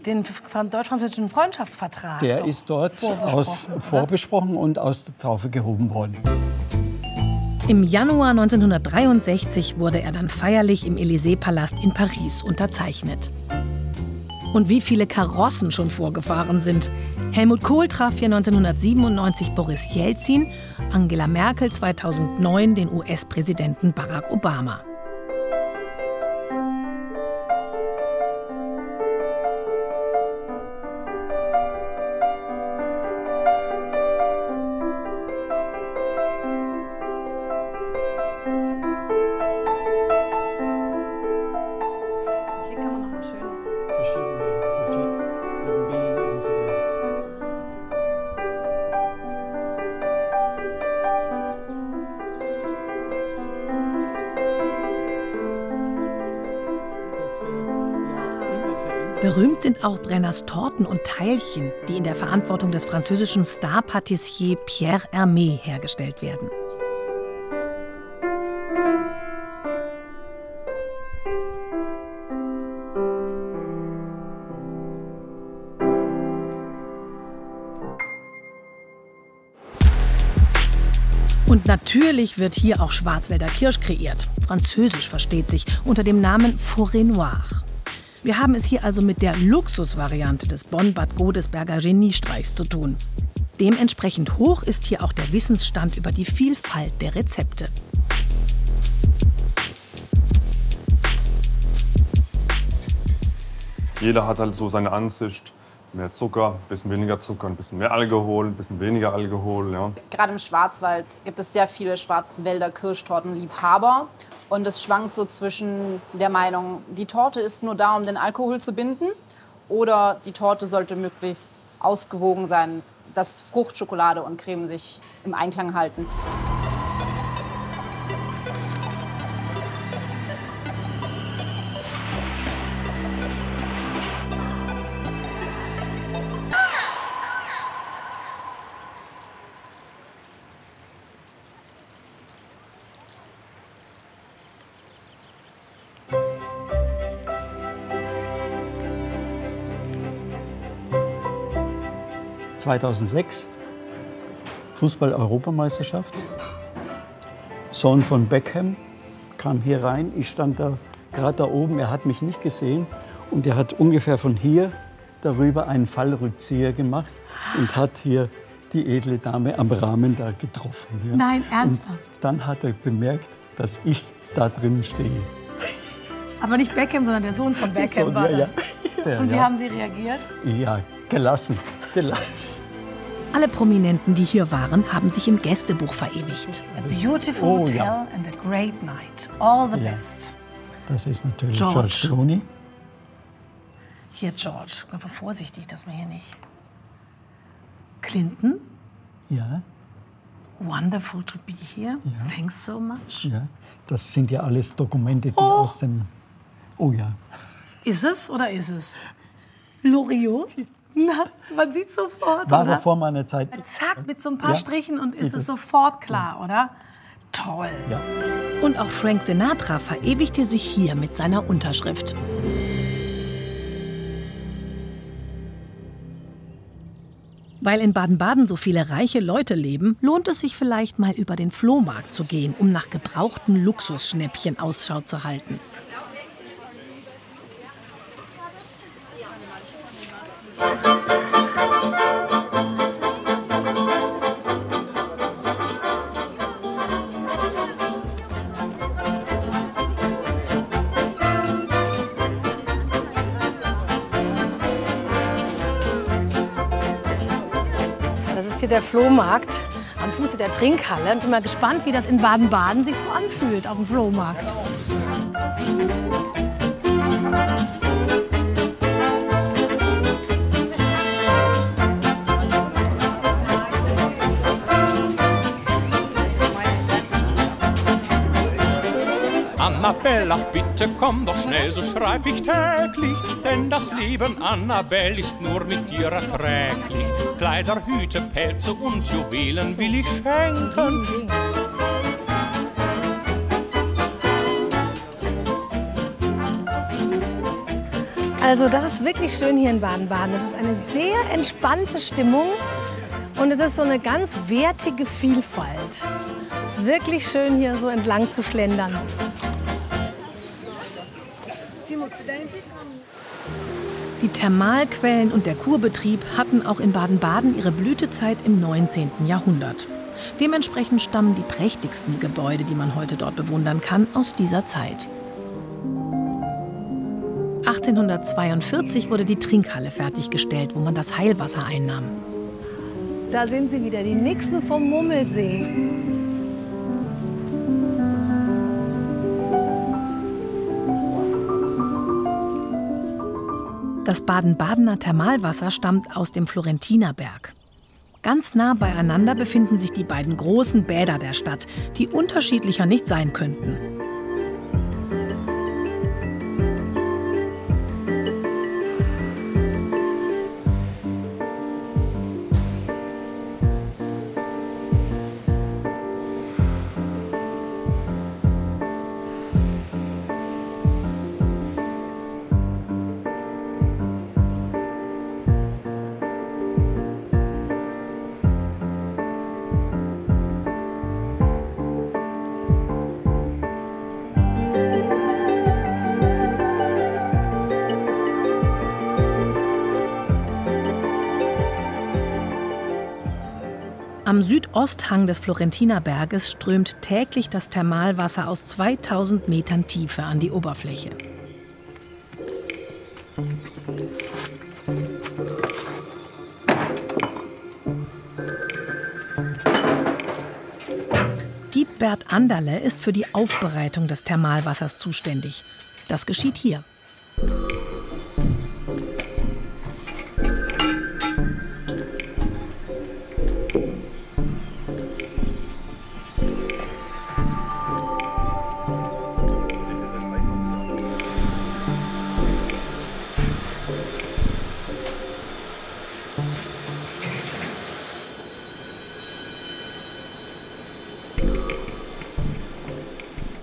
den deutsch-französischen Freundschaftsvertrag. Der ist dort vorbesprochen und aus der Taufe gehoben worden. Im Januar 1963 wurde er dann feierlich im Élysée-Palast in Paris unterzeichnet. Und wie viele Karossen schon vorgefahren sind. Helmut Kohl traf hier 1997 Boris Jelzin, Angela Merkel 2009 den US-Präsidenten Barack Obama. Hier kann man noch mal schön Berühmt sind auch Brenners Torten und Teilchen, die in der Verantwortung des französischen Star-Patissier Pierre Hermé hergestellt werden. Und natürlich wird hier auch Schwarzwälder Kirsch kreiert. Französisch versteht sich, unter dem Namen Forêt Noire. Wir haben es hier also mit der Luxusvariante des Bonn-Bad Godesberger Geniestreichs zu tun. Dementsprechend hoch ist hier auch der Wissensstand über die Vielfalt der Rezepte. Jeder hat halt so seine Ansicht. Mehr Zucker, ein bisschen weniger Zucker, ein bisschen mehr Alkohol, ein bisschen weniger Alkohol. Ja. Gerade im Schwarzwald gibt es sehr viele Schwarzwälder Kirschtortenliebhaber. Und es schwankt so zwischen der Meinung, die Torte ist nur da, um den Alkohol zu binden. Oder die Torte sollte möglichst ausgewogen sein, dass Frucht, Schokolade und Creme sich im Einklang halten. ...2006, Fußball-Europameisterschaft. Sohn von Beckham kam hier rein. Ich stand da gerade da oben, er hat mich nicht gesehen. Und er hat ungefähr von hier darüber einen Fallrückzieher gemacht und hat hier die edle Dame am Rahmen da getroffen. Ja. Nein, ernsthaft? Und dann hat er bemerkt, dass ich da drin stehe. Aber nicht Beckham, sondern der Sohn von Beckham Sohn, war ja, das. ja. Und wie Ja. haben Sie reagiert? Ja, gelassen. Alle Prominenten, die hier waren, haben sich im Gästebuch verewigt. A beautiful Oh, hotel ja. and a great night. All the Ja. best. Das ist natürlich George. George Clooney. Hier, George. Einfach vorsichtig, dass man hier nicht... Clinton? Ja, Wonderful to be here. Ja. Thanks so much. ja. Das sind ja alles Dokumente, die aus dem... Oh ja. Ist es oder ist es? Loriot? Na, man sieht sofort, War oder? aber vor meiner Zeit. Zack, mit so ein paar Ja. Strichen und ist Ist es es. sofort klar, oder? Toll. Ja. Und auch Frank Sinatra verewigte sich hier mit seiner Unterschrift. Weil in Baden-Baden so viele reiche Leute leben, lohnt es sich vielleicht mal über den Flohmarkt zu gehen, um nach gebrauchten Luxusschnäppchen Ausschau zu halten. Das ist hier der Flohmarkt am Fuße der Trinkhalle. Und bin mal gespannt, wie das in Baden-Baden sich so anfühlt auf dem Flohmarkt. Annabelle, ach bitte komm doch schnell, so schreib ich täglich, denn das Leben Annabelle ist nur mit dir erträglich. Kleider, Hüte, Pelze und Juwelen will ich schenken. Also das ist wirklich schön hier in Baden-Baden. Es ist eine sehr entspannte Stimmung und es ist so eine ganz wertige Vielfalt. Es ist wirklich schön, hier so entlang zu schlendern. Die Thermalquellen und der Kurbetrieb hatten auch in Baden-Baden ihre Blütezeit im 19. Jahrhundert. Dementsprechend stammen die prächtigsten Gebäude, die man heute dort bewundern kann, aus dieser Zeit. 1842 wurde die Trinkhalle fertiggestellt, wo man das Heilwasser einnahm. Da sind sie wieder, die Nixen vom Mummelsee. Das Baden-Badener Thermalwasser stammt aus dem Florentinerberg. Ganz nah beieinander befinden sich die beiden großen Bäder der Stadt, die unterschiedlicher nicht sein könnten. Am Südosthang des Florentinerberges strömt täglich das Thermalwasser aus 2000 Metern Tiefe an die Oberfläche. Dietbert Anderle ist für die Aufbereitung des Thermalwassers zuständig. Das geschieht hier.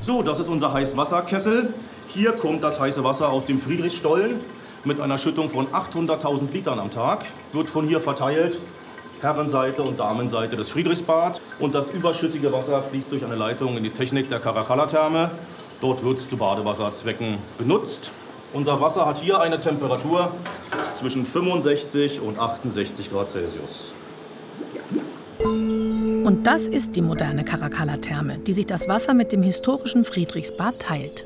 So, das ist unser Heißwasserkessel. Hier kommt das heiße Wasser aus dem Friedrichsstollen mit einer Schüttung von 800.000 Litern am Tag. Wird von hier verteilt, Herrenseite und Damenseite des Friedrichsbad. Und das überschüssige Wasser fließt durch eine Leitung in die Technik der Caracalla-Therme. Dort wird es zu Badewasserzwecken benutzt. Unser Wasser hat hier eine Temperatur zwischen 65 und 68 Grad Celsius. Und das ist die moderne Caracalla-Therme, die sich das Wasser mit dem historischen Friedrichsbad teilt.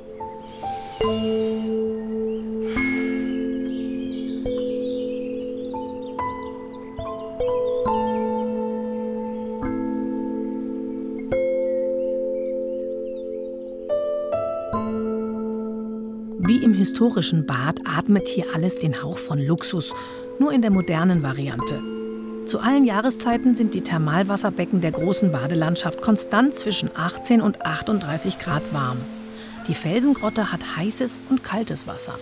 Wie im historischen Bad atmet hier alles den Hauch von Luxus, nur in der modernen Variante. Zu allen Jahreszeiten sind die Thermalwasserbecken der großen Badelandschaft konstant zwischen 18 und 38 Grad warm. Die Felsengrotte hat heißes und kaltes Wasser.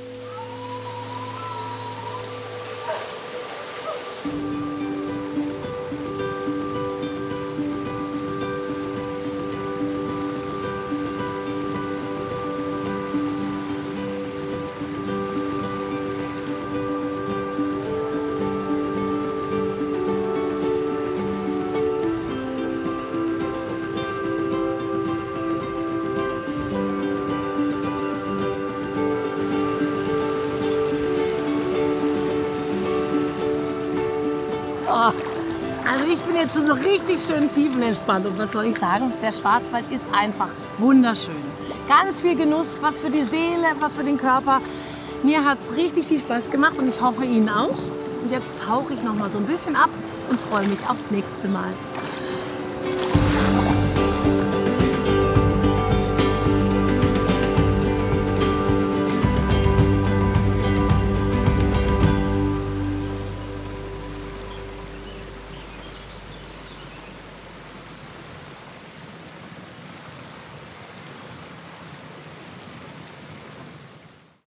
Also ich bin jetzt schon so richtig schön tiefenentspannt. Und was soll ich sagen? Der Schwarzwald ist einfach wunderschön. Ganz viel Genuss, was für die Seele, was für den Körper. Mir hat es richtig viel Spaß gemacht und ich hoffe Ihnen auch. Und jetzt tauche ich noch mal so ein bisschen ab und freue mich aufs nächste Mal.